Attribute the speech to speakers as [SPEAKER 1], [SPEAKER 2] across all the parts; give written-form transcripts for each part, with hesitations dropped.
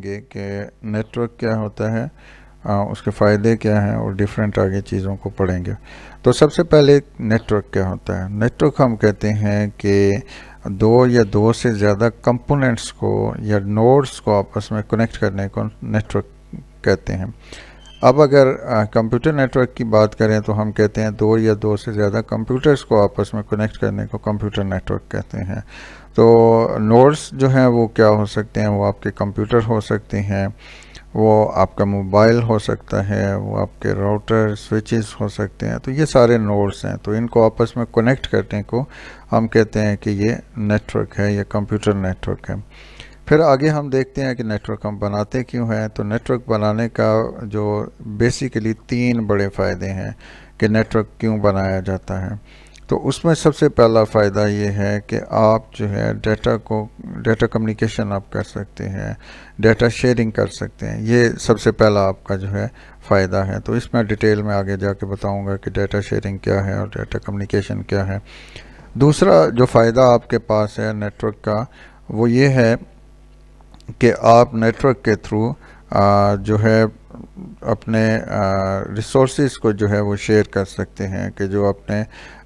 [SPEAKER 1] कि नेटवर्क क्या होता है, उसके फ़ायदे क्या हैं और डिफरेंट आगे चीज़ों को पढ़ेंगे। तो सबसे पहले नेटवर्क क्या होता है। नेटवर्क हम कहते हैं कि दो या दो से ज़्यादा कंपोनेंट्स को या नोड्स को आपस में कनेक्ट करने को नेटवर्क कहते हैं। अब अगर कंप्यूटर नेटवर्क की बात करें तो हम कहते हैं दो या दो से ज़्यादा कंप्यूटर्स को आपस में कनेक्ट करने को कंप्यूटर नेटवर्क कहते हैं। तो नोड्स जो हैं वो क्या हो सकते हैं, वो आपके कंप्यूटर हो सकते हैं, वो आपका मोबाइल हो सकता है, वो आपके राउटर स्विचेस हो सकते हैं। तो ये सारे नोड्स हैं, तो इनको आपस में कनेक्ट करने को हम कहते हैं कि ये नेटवर्क है या कंप्यूटर नेटवर्क है। फिर आगे हम देखते हैं कि नेटवर्क हम बनाते क्यों हैं। तो नेटवर्क बनाने का जो बेसिकली तीन बड़े फ़ायदे हैं कि नेटवर्क क्यों बनाया जाता है। तो उसमें सबसे पहला फ़ायदा ये है कि आप जो है डाटा कम्युनिकेशन आप कर सकते हैं, डाटा शेयरिंग कर सकते हैं। ये सबसे पहला आपका जो है फ़ायदा है। तो इसमें डिटेल में आगे जाके बताऊंगा कि डाटा शेयरिंग क्या है और डाटा कम्युनिकेशन क्या है। दूसरा जो फ़ायदा आपके पास है नेटवर्क का, वो ये है कि आप नेटवर्क के थ्रू जो है अपने रिसोर्सेज को जो है वो शेयर कर सकते हैं, कि जो अपने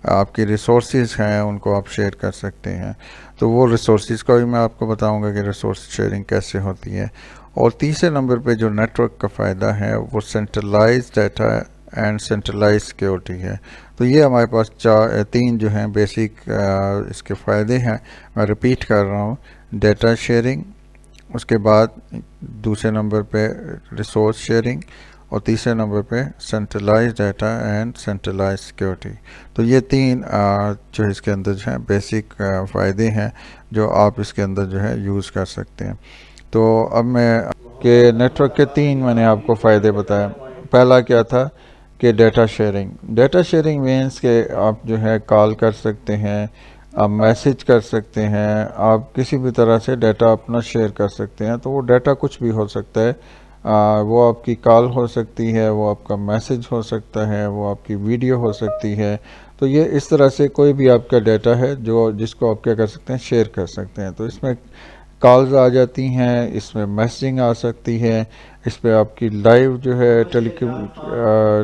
[SPEAKER 1] आपकी रिसोर्सेज हैं उनको आप शेयर कर सकते हैं। तो वो रिसोर्सेज का भी मैं आपको बताऊंगा कि रिसोर्स शेयरिंग कैसे होती है। और तीसरे नंबर पे जो नेटवर्क का फ़ायदा है वो centralise data and centralise security है। तो ये हमारे पास तीन जो हैं बेसिक इसके फ़ायदे हैं। मैं रिपीट कर रहा हूँ, डाटा शेयरिंग, उसके बाद दूसरे नंबर पे रिसोर्स शेयरिंग और तीसरे नंबर पे centralise data and centralise security. तो ये तीन जो इसके अंदर जो है बेसिक फ़ायदे हैं जो आप इसके अंदर जो है यूज़ कर सकते हैं। तो अब मैं कि नेटवर्क के तीन मैंने आपको फ़ायदे बताए। पहला क्या था कि data sharing. Data sharing means कि आप जो है कॉल कर सकते हैं, आप मैसेज कर सकते हैं, आप किसी भी तरह से डाटा अपना शेयर कर सकते हैं। तो वो डाटा कुछ भी हो सकता है, वो आपकी कॉल हो सकती है, वो आपका मैसेज हो सकता है, वो आपकी वीडियो हो सकती है। तो ये इस तरह से कोई भी आपका डाटा है जो जिसको आप क्या कर सकते हैं, शेयर कर सकते हैं। तो इसमें कॉल्स आ जाती हैं, इसमें मैसेजिंग आ सकती है, इस पर आपकी लाइव जो है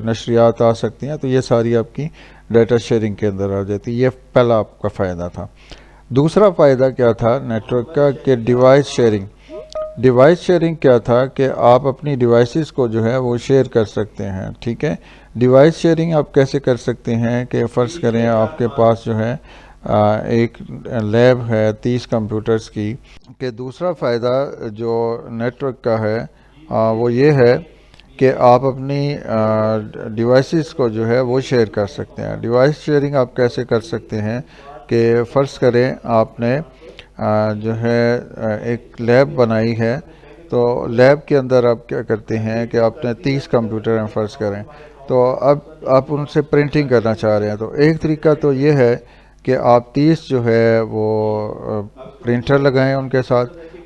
[SPEAKER 1] नशरियात आ सकती हैं। तो ये सारी आपकी डाटा शेयरिंग के अंदर आ जाती है। ये पहला आपका फ़ायदा था। दूसरा फ़ायदा क्या था नेटवर्क का कि डिवाइस शेयरिंग। डिवाइस शेयरिंग क्या था कि आप अपनी डिवाइसेस को जो है वो शेयर कर सकते हैं। ठीक है, डिवाइस शेयरिंग आप कैसे कर सकते हैं कि फ़र्ज़ करें आपके पास जो है एक लैब है 30 कंप्यूटर्स की। कि दूसरा फ़ायदा जो नेटवर्क का है वो ये है कि आप अपनी डिवाइसेस को जो है वो शेयर कर सकते हैं। डिवाइस शेयरिंग आप कैसे कर सकते हैं कि फ़र्ज़ करें आपने जो है एक लैब बनाई है। तो लैब के अंदर आप क्या करते हैं कि आपने 30 कंप्यूटर हैं फ़र्ज़ करें, तो अब आप उनसे प्रिंटिंग करना चाह रहे हैं। तो एक तरीका तो ये है कि आप 30 जो है वो प्रिंटर लगाएं उनके साथ,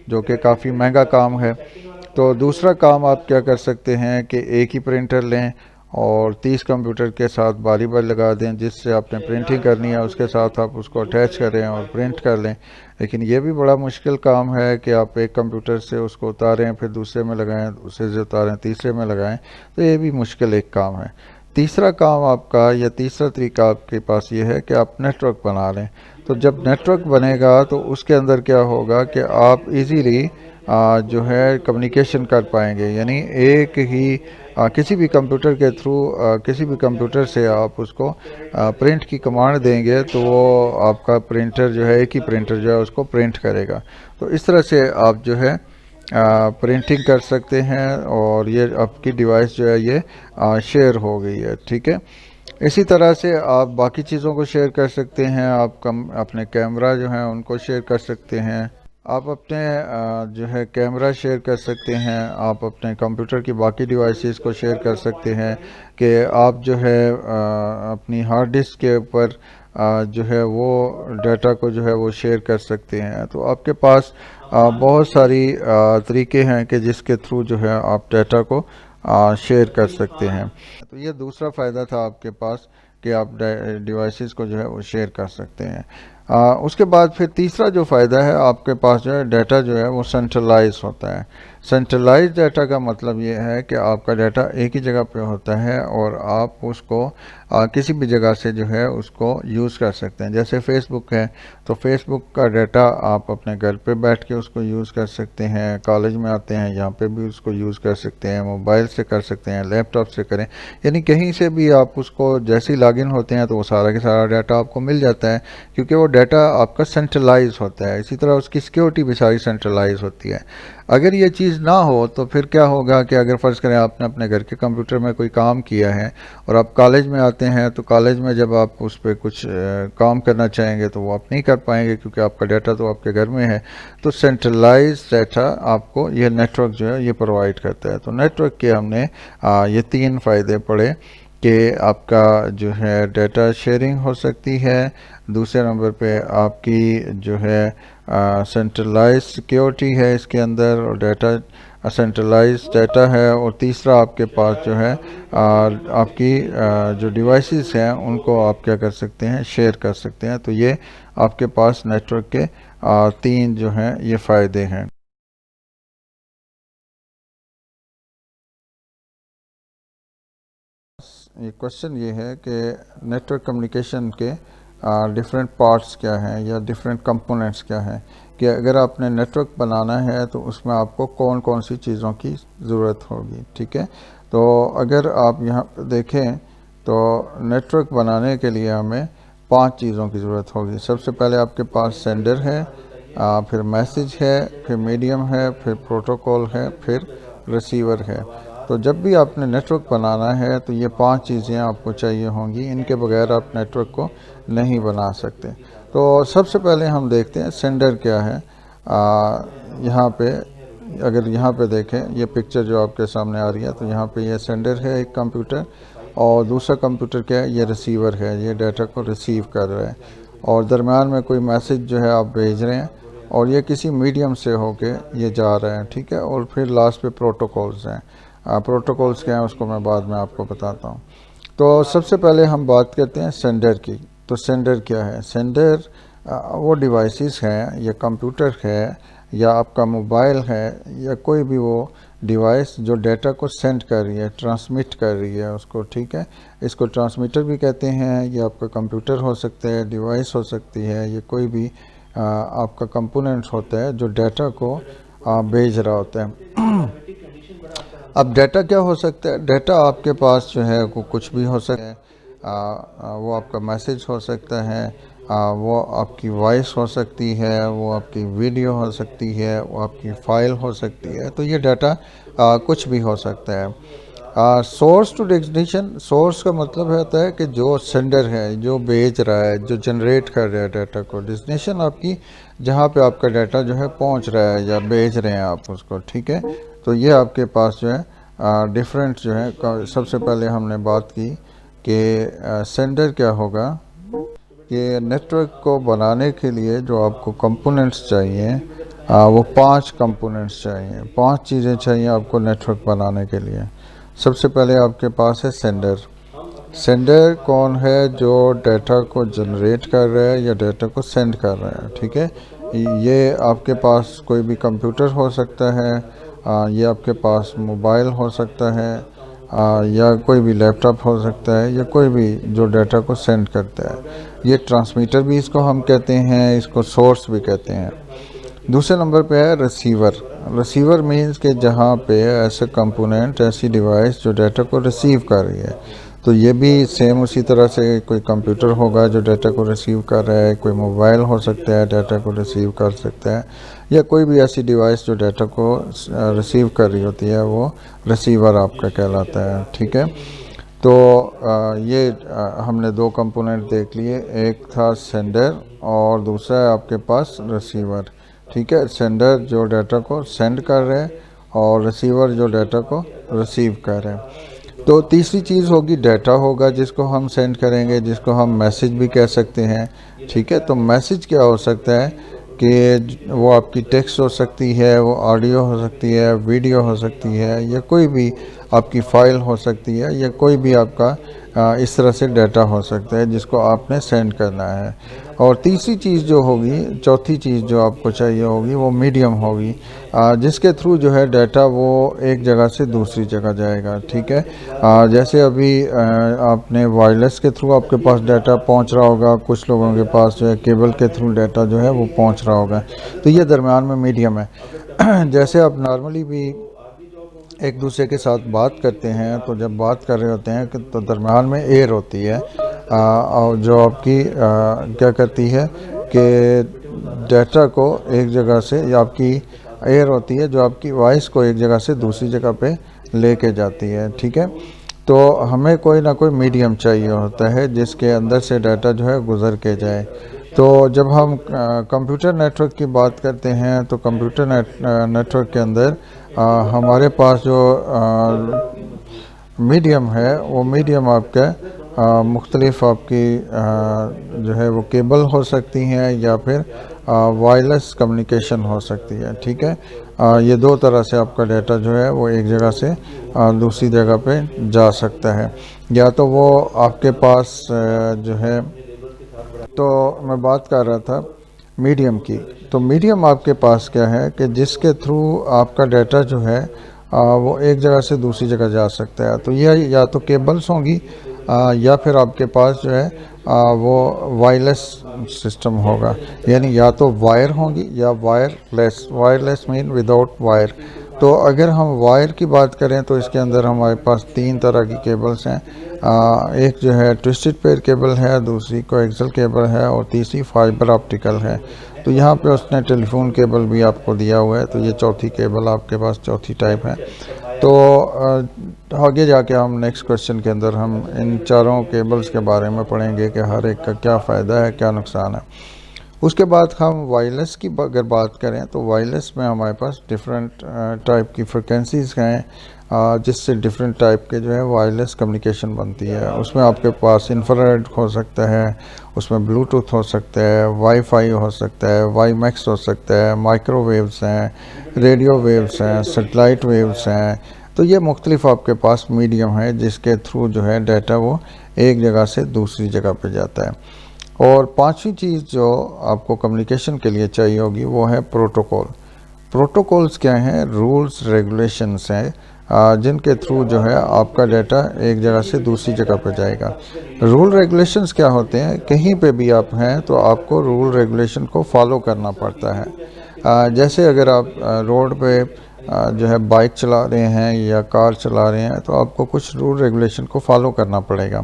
[SPEAKER 1] जो कि काफ़ी महंगा काम है। तो दूसरा काम आप क्या कर सकते हैं कि एक ही प्रिंटर लें और 30 कंप्यूटर के साथ बारी बारी लगा दें, जिससे आपने प्रिंटिंग करनी है उसके साथ आप उसको अटैच करें और प्रिंट कर लें। लेकिन ये भी बड़ा मुश्किल काम है कि आप एक कंप्यूटर से उसको उतारें, फिर दूसरे में लगाएं, दूसरे से उतारें, तीसरे में लगाएं। तो ये भी मुश्किल एक काम है। तीसरा काम आपका या तीसरा तरीका आपके पास ये है कि आप नेटवर्क बना लें। तो जब नेटवर्क बनेगा तो उसके अंदर क्या होगा कि आप इजीली जो है कम्युनिकेशन कर पाएंगे। यानी एक ही किसी भी कंप्यूटर के थ्रू किसी भी कंप्यूटर से आप उसको प्रिंट की कमांड देंगे तो वो आपका प्रिंटर जो है, एक ही प्रिंटर जो है उसको प्रिंट करेगा। तो इस तरह से आप जो है प्रिंटिंग कर सकते हैं और ये आपकी डिवाइस जो है ये शेयर हो गई है। ठीक है, इसी तरह से आप बाकी चीज़ों को शेयर कर सकते हैं। आप अपने कैमरा जो हैं उनको शेयर कर सकते हैं, आप अपने जो है कैमरा शेयर कर सकते हैं, आप अपने कंप्यूटर की बाकी डिवाइसेस को शेयर कर सकते हैं। कि आप जो है अपनी हार्ड डिस्क के ऊपर जो है वो डाटा को जो है वो शेयर कर सकते हैं। तो आपके पास बहुत सारी तरीके हैं कि जिसके थ्रू जो है आप डाटा को शेयर कर सकते हैं। तो ये दूसरा फ़ायदा था आपके पास कि आप डिवाइसेस को जो है वो शेयर कर सकते हैं। उसके बाद फिर तीसरा जो फ़ायदा है आपके पास जो है डाटा जो है वो सेंट्रलाइज होता है। सेंट्रलाइज्ड डाटा का मतलब ये है कि आपका डाटा एक ही जगह पे होता है और आप उसको किसी भी जगह से जो है उसको यूज़ कर सकते हैं। जैसे फेसबुक है, तो फेसबुक का डाटा आप अपने घर पे बैठ के उसको यूज़ कर सकते हैं, कॉलेज में आते हैं यहाँ पे भी उसको यूज़ कर सकते हैं, मोबाइल से कर सकते हैं, लैपटॉप से करें, यानी कहीं से भी आप उसको जैसे ही लॉगिन होते हैं तो वो सारा का सारा डाटा आपको मिल जाता है, क्योंकि वो डाटा आपका सेंट्रलाइज होता है। इसी तरह उसकी सिक्योरिटी भी सारी सेंट्रलाइज होती है। अगर ये चीज़ ना हो तो फिर क्या होगा कि अगर फ़र्ज़ करें आपने अपने घर के कंप्यूटर में कोई काम किया है और आप कॉलेज में आते हैं, तो कॉलेज में जब आप उस पर कुछ काम करना चाहेंगे तो वो आप नहीं कर पाएंगे, क्योंकि आपका डाटा तो आपके घर में है। तो सेंट्रलाइज डाटा आपको ये नेटवर्क जो है ये प्रोवाइड करता है। तो नेटवर्क के हमने ये 3 फ़ायदे पढ़े कि आपका जो है डाटा शेयरिंग हो सकती है, दूसरे नंबर पे आपकी जो है सेंट्रलाइज सिक्योरिटी है इसके अंदर और डाटा सेंट्रलाइज डाटा है, और तीसरा आपके पास जो है आपकी जो डिवाइसेस हैं उनको आप क्या कर सकते हैं, शेयर कर सकते हैं। तो ये आपके पास नेटवर्क के 3 जो हैं ये फ़ायदे हैं। ये क्वेश्चन ये है कि नेटवर्क कम्युनिकेशन के डिफरेंट पार्ट्स क्या हैं या डिफरेंट कंपोनेंट्स क्या हैं, कि अगर आपने नेटवर्क बनाना है तो उसमें आपको कौन कौन सी चीज़ों की ज़रूरत होगी। ठीक है, तो अगर आप यहाँ पर देखें तो नेटवर्क बनाने के लिए हमें 5 चीज़ों की ज़रूरत होगी। सबसे पहले आपके पास सेंडर है, फिर मैसेज है, फिर मीडियम है, फिर प्रोटोकॉल है, फिर रिसीवर है। तो जब भी आपने नेटवर्क बनाना है तो ये 5 चीज़ें आपको चाहिए होंगी, इनके बगैर आप नेटवर्क को नहीं बना सकते। तो सबसे पहले हम देखते हैं सेंडर क्या है। यहाँ पे अगर यहाँ पे देखें, ये पिक्चर जो आपके सामने आ रही है, तो यहाँ पे ये सेंडर है एक कंप्यूटर, और दूसरा कंप्यूटर क्या है, ये रिसीवर है, ये डाटा को रिसीव कर रहा है, और दरम्यान में कोई मैसेज जो है आप भेज रहे हैं और ये किसी मीडियम से होके ये जा रहे हैं। ठीक है, और फिर लास्ट पे प्रोटोकॉल्स हैं। प्रोटोकॉल्स क्या हैं उसको मैं बाद में आपको बताता हूँ। तो सबसे पहले हम बात करते हैं सेंडर की। तो सेंडर क्या है? सेंडर वो डिवाइसेस हैं, या कंप्यूटर है, या आपका मोबाइल है, या कोई भी वो डिवाइस जो डाटा को सेंड कर रही है, ट्रांसमिट कर रही है उसको। ठीक है, इसको ट्रांसमीटर भी कहते हैं। ये आपका कंप्यूटर हो सकता है, डिवाइस हो सकती है, ये कोई भी आपका कंपोनेंट होता है जो डाटा को भेज रहा होता है। अब डाटा क्या हो सकता है? डाटा आपके पास जो है वो कुछ भी हो सकता है। वो आपका मैसेज हो सकता है, वो आपकी वॉइस हो सकती है, वो आपकी वीडियो हो सकती है, वो आपकी फ़ाइल हो सकती है। तो ये डाटा कुछ भी हो सकता है। सोर्स टू डेस्टिनेशन, सोर्स का मतलब होता है कि जो सेंडर है, जो भेज रहा है, जो जनरेट कर रहा है डाटा को। डेस्टिनेशन आपकी जहाँ पे आपका डाटा जो है पहुँच रहा है या भेज रहे हैं आप उसको। ठीक है, तो ये आपके पास जो है डिफरेंट जो है। सबसे पहले हमने बात की कि सेंडर क्या होगा, कि नेटवर्क को बनाने के लिए जो आपको कंपोनेंट्स चाहिए, वो 5 कंपोनेंट्स चाहिए, 5 चीज़ें चाहिए आपको नेटवर्क बनाने के लिए। सबसे पहले आपके पास है सेंडर। सेंडर कौन है? जो डाटा को जनरेट कर रहा है या डाटा को सेंड कर रहा है। ठीक है, ये आपके पास कोई भी कंप्यूटर हो सकता है, ये आपके पास मोबाइल हो सकता है, या कोई भी लैपटॉप हो सकता है, या कोई भी जो डाटा को सेंड करता है। ये ट्रांसमीटर भी इसको हम कहते हैं, इसको सोर्स भी कहते हैं। दूसरे नंबर पे है रिसीवर। रिसीवर मीन्स कि जहाँ पे ऐसे कंपोनेंट, ऐसी डिवाइस जो डाटा को रिसीव कर रही है। तो ये भी सेम उसी तरह से कोई कंप्यूटर होगा जो डाटा को रिसीव कर रहा है, कोई मोबाइल हो सकता है डाटा को रिसीव कर सकता है, या कोई भी ऐसी डिवाइस जो डाटा को रिसीव कर रही होती है, वो रिसीवर आपका कहलाता है। ठीक है, तो ये हमने 2 कंपोनेंट देख लिए, एक था सेंडर और दूसरा है आपके पास रिसीवर। ठीक है, सेंडर जो डाटा को सेंड कर रहे हैं और रिसीवर जो डाटा को रिसीव कर रहे हैं। तो तीसरी चीज़ होगी डाटा होगा, जिसको हम सेंड करेंगे, जिसको हम मैसेज भी कह सकते हैं। ठीक है, तो मैसेज क्या हो सकता है कि वो आपकी टेक्स्ट हो सकती है, वो ऑडियो हो सकती है, वीडियो हो सकती है, या कोई भी आपकी फ़ाइल हो सकती है, या कोई भी आपका इस तरह से डाटा हो सकता है जिसको आपने सेंड करना है। और तीसरी चीज़ जो होगी, चौथी चीज़ जो आपको चाहिए होगी, वो मीडियम होगी, जिसके थ्रू जो है डाटा वो एक जगह से दूसरी जगह जाएगा। ठीक है, जैसे अभी आपने वायरलेस के थ्रू आपके पास डाटा पहुंच रहा होगा, कुछ लोगों के पास जो है केबल के थ्रू डाटा जो है वो पहुंच रहा होगा, तो ये दरमियान में मीडियम है। जैसे आप नॉर्मली भी एक दूसरे के साथ बात करते हैं, तो जब बात कर रहे होते हैं तो दरमियान में एयर होती है, और जो आपकी क्या करती है कि डाटा को एक जगह से, या आपकी एयर होती है जो आपकी वॉइस को एक जगह से दूसरी जगह पे लेके जाती है। ठीक है, तो हमें कोई ना कोई मीडियम चाहिए होता है जिसके अंदर से डाटा जो है गुज़र के जाए। तो जब हम कंप्यूटर नेटवर्क की बात करते हैं, तो कंप्यूटर नेटवर्क के अंदर हमारे पास जो मीडियम है, वो मीडियम आपका मुख्तलिफ आपकी जो है वो केबल हो सकती हैं, या फिर वायरलेस कम्युनिकेशन हो सकती है। ठीक है, ये दो तरह से आपका डाटा जो है वो एक जगह से दूसरी जगह पे जा सकता है। या तो वो आपके पास जो है, तो मैं बात कर रहा था मीडियम की, तो मीडियम आपके पास क्या है कि जिसके थ्रू आपका डाटा जो है वो एक जगह से दूसरी जगह जा सकता है। तो यह या तो केबल्स होंगी, या फिर आपके पास जो है वो वायरलेस सिस्टम होगा, यानी या तो वायर होंगी या wireless. Wireless mean without wire. तो अगर हम वायर की बात करें तो इसके अंदर हमारे पास तीन तरह की केबल्स हैं। एक जो है ट्विस्टेड पेयर केबल है, दूसरी कोएक्सियल केबल है, और तीसरी फाइबर ऑप्टिकल है। तो यहाँ पे उसने टेलीफोन केबल भी आपको दिया हुआ है, तो ये चौथी केबल आपके पास, चौथी टाइप है। तो आगे जाके हम नेक्स्ट क्वेश्चन के अंदर हम इन चारों केबल्स के बारे में पढ़ेंगे कि हर एक का क्या फ़ायदा है, क्या नुकसान है। उसके बाद हम वायरलेस की अगर बात करें, तो वायरलेस में हमारे पास डिफरेंट टाइप की फ्रिक्वेंसीज़ हैं, जिससे डिफरेंट टाइप के जो है वायरलेस कम्युनिकेशन बनती है। उसमें आपके पास इंफ्रारेड हो सकता है, उसमें ब्लूटूथ हो सकता है, वाईफाई हो सकता है, वाईमैक्स हो सकता है, माइक्रोवेव्स हैं, रेडियो वेव्स हैं, सेटेलाइट वेव्स हैं। तो ये मुख्तलिफ आपके पास मीडियम है जिसके थ्रू जो है डाटा वो एक जगह से दूसरी जगह पे जाता है। और पांचवी चीज़ जो आपको कम्युनिकेशन के लिए चाहिए होगी वो है प्रोटोकॉल। प्रोटोकॉल्स क्या हैं? रूल्स रेगुलेशंस हैं जिनके थ्रू जो है आपका डाटा एक जगह से दूसरी जगह पर जाएगा। रूल रेगुलेशंस क्या होते हैं? कहीं पे भी आप हैं तो आपको रूल रेगुलेशन को फॉलो करना पड़ता है। जैसे अगर आप रोड पे जो है बाइक चला रहे हैं या कार चला रहे हैं, तो आपको कुछ रूल रेगुलेशन को फॉलो करना पड़ेगा।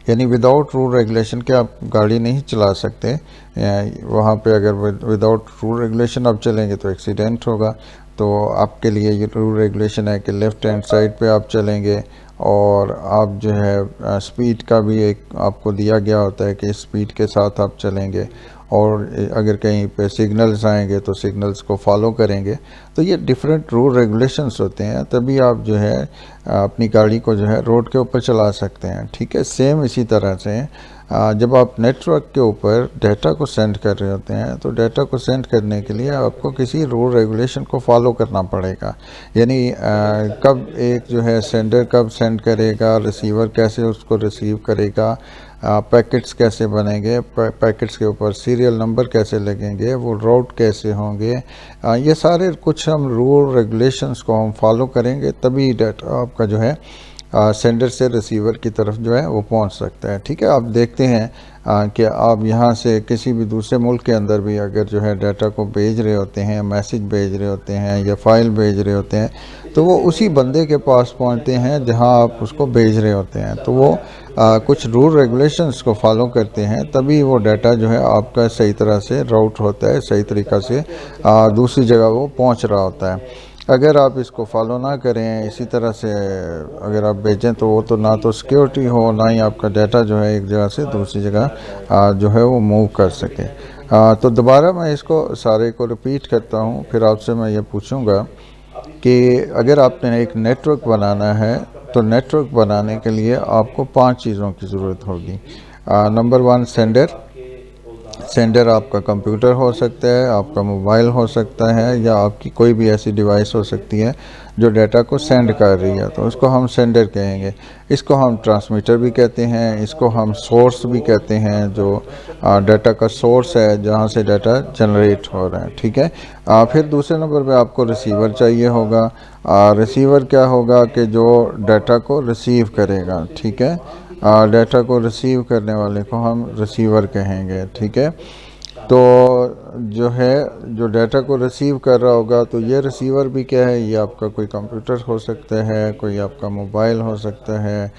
[SPEAKER 1] यानी विदाउट रूल रेगुलेशन के आप गाड़ी नहीं चला सकते। वहाँ पे अगर विदाउट रूल रेगुलेशन आप चलेंगे तो एक्सीडेंट होगा। तो आपके लिए ये रूल रेगुलेशन है कि लेफ़्ट हैंड साइड पे आप चलेंगे, और आप जो है स्पीड का भी एक आपको दिया गया होता है कि स्पीड के साथ आप चलेंगे, और अगर कहीं पे सिग्नल्स आएंगे तो सिग्नल्स को फॉलो करेंगे। तो ये डिफरेंट रूल रेगुलेशंस होते हैं, तभी आप जो है अपनी गाड़ी को जो है रोड के ऊपर चला सकते हैं। ठीक है, सेम इसी तरह से जब आप नेटवर्क के ऊपर डाटा को सेंड कर रहे होते हैं, तो डाटा को सेंड करने के लिए आपको किसी रूल रेगुलेशन को फॉलो करना पड़ेगा। यानी कब एक जो है सेंडर कब सेंड करेगा, रिसीवर कैसे उसको रिसीव करेगा, पैकेट्स कैसे बनेंगे, पैकेट्स के ऊपर सीरियल नंबर कैसे लगेंगे, वो राउट कैसे होंगे, ये सारे कुछ हम रूल रेगुलेशंस को हम फॉलो करेंगे, तभी डाटा आपका जो है सेंडर से रिसीवर की तरफ जो है वो पहुंच सकता है। ठीक है, आप देखते हैं कि आप यहाँ से किसी भी दूसरे मुल्क के अंदर भी अगर जो है डाटा को भेज रहे होते हैं, मैसेज भेज रहे होते हैं या फाइल भेज रहे होते हैं, तो वो उसी बंदे के पास पहुँचते हैं जहाँ आप उसको भेज रहे होते हैं। तो वो कुछ रूल रेगुलेशंस को फॉलो करते हैं, तभी वो डाटा जो है आपका सही तरह से राउट होता है, सही तरीक़ा से दूसरी जगह वो पहुँच रहा होता है। अगर आप इसको फॉलो ना करें, इसी तरह से अगर आप भेजें, तो वो तो ना तो सिक्योरिटी हो, ना ही आपका डाटा जो है एक जगह से दूसरी जगह जो है वो मूव कर सके। तो दोबारा मैं इसको सारे को रिपीट करता हूँ, फिर आपसे मैं ये पूछूँगा कि अगर आपने एक नेटवर्क बनाना है, तो नेटवर्क बनाने के लिए आपको 5 चीज़ों की ज़रूरत होगी। नंबर 1 सेंडर, सेंडर आपका कंप्यूटर हो सकता है, आपका मोबाइल हो सकता है, या आपकी कोई भी ऐसी डिवाइस हो सकती है जो डाटा को सेंड कर रही है, तो उसको हम सेंडर कहेंगे। इसको हम ट्रांसमीटर भी कहते हैं, इसको हम सोर्स भी कहते हैं, जो डाटा का सोर्स है जहाँ से डाटा जनरेट हो रहा है, ठीक है। फिर दूसरे नंबर पे आपको रिसीवर चाहिए होगा। रिसीवर क्या होगा कि जो डाटा को रिसीव करेगा, ठीक है। डाटा को रिसीव करने वाले को हम रिसीवर कहेंगे, ठीक है। तो जो है, जो डाटा को रिसीव कर रहा होगा, तो ये रिसीवर भी क्या है, ये आपका कोई कंप्यूटर हो सकता है, कोई आपका मोबाइल हो सकता है,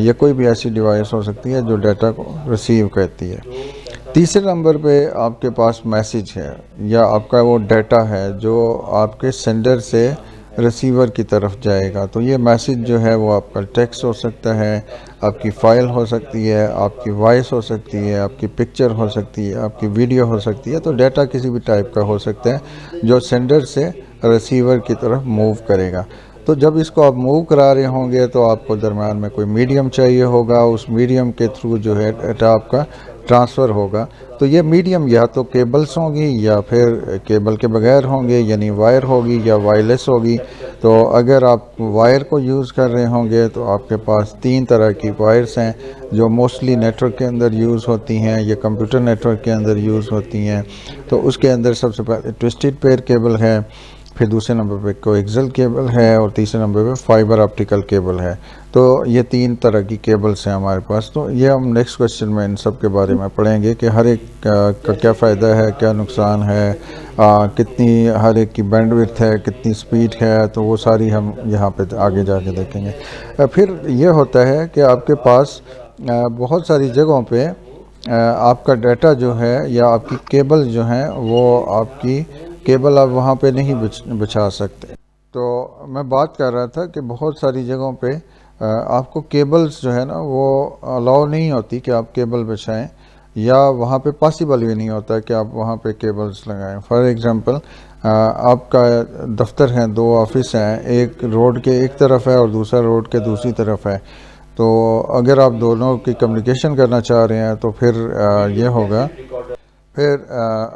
[SPEAKER 1] या कोई भी ऐसी डिवाइस हो सकती है जो डाटा को रिसीव करती है। तीसरे नंबर पे आपके पास मैसेज है, या आपका वो डाटा है जो आपके सेंडर से रिसीवर की तरफ जाएगा। तो ये मैसेज जो है वो आपका टेक्स्ट हो सकता है, आपकी फ़ाइल हो सकती है, आपकी वॉइस हो सकती है, आपकी पिक्चर हो सकती है, आपकी वीडियो हो सकती है। तो डाटा किसी भी टाइप का हो सकता है जो सेंडर से रिसीवर की तरफ मूव करेगा। तो जब इसको आप मूव करा रहे होंगे तो आपको दरम्यान में कोई मीडियम चाहिए होगा, उस मीडियम के थ्रू जो है डाटा आपका ट्रांसफ़र होगा। तो ये मीडियम या तो केबल्स होंगी या फिर केबल के बगैर होंगे, यानी वायर होगी या वायरलेस होगी। तो अगर आप वायर को यूज़ कर रहे होंगे तो आपके पास 3 तरह की वायर्स हैं जो मोस्टली नेटवर्क के अंदर यूज़ होती हैं या कंप्यूटर नेटवर्क के अंदर यूज़ होती हैं। तो उसके अंदर सबसे पहले ट्विस्टेड पेयर केबल है, फिर दूसरे नंबर पे कोएक्सियल केबल है, और तीसरे नंबर पे फाइबर ऑप्टिकल केबल है। तो ये 3 तरह की केबल्स हैं हमारे पास। तो ये हम नेक्स्ट क्वेश्चन में इन सब के बारे में पढ़ेंगे कि हर एक का क्या फ़ायदा है, क्या नुकसान है, कितनी हर एक की बैंडविड्थ है, कितनी स्पीड है। तो वो सारी हम यहाँ पे आगे जाके देखेंगे। फिर ये होता है कि आपके पास बहुत सारी जगहों पे आपका डाटा जो है या आपकी केबल जो है, वो आपकी केबल आप वहाँ पे नहीं बिछा सकते। तो मैं बात कर रहा था कि बहुत सारी जगहों पे आपको केबल्स जो है ना वो अलाउ नहीं होती कि आप केबल बिछाएं, या वहाँ पे पॉसिबल भी नहीं होता कि आप वहाँ पे केबल्स लगाएं। फॉर एग्ज़ाम्पल, आपका दफ्तर है, 2 ऑफिस हैं, एक रोड के एक तरफ है और दूसरा रोड के दूसरी तरफ है। तो अगर आप दोनों की कम्युनिकेशन करना चाह रहे हैं तो फिर ये होगा। फिर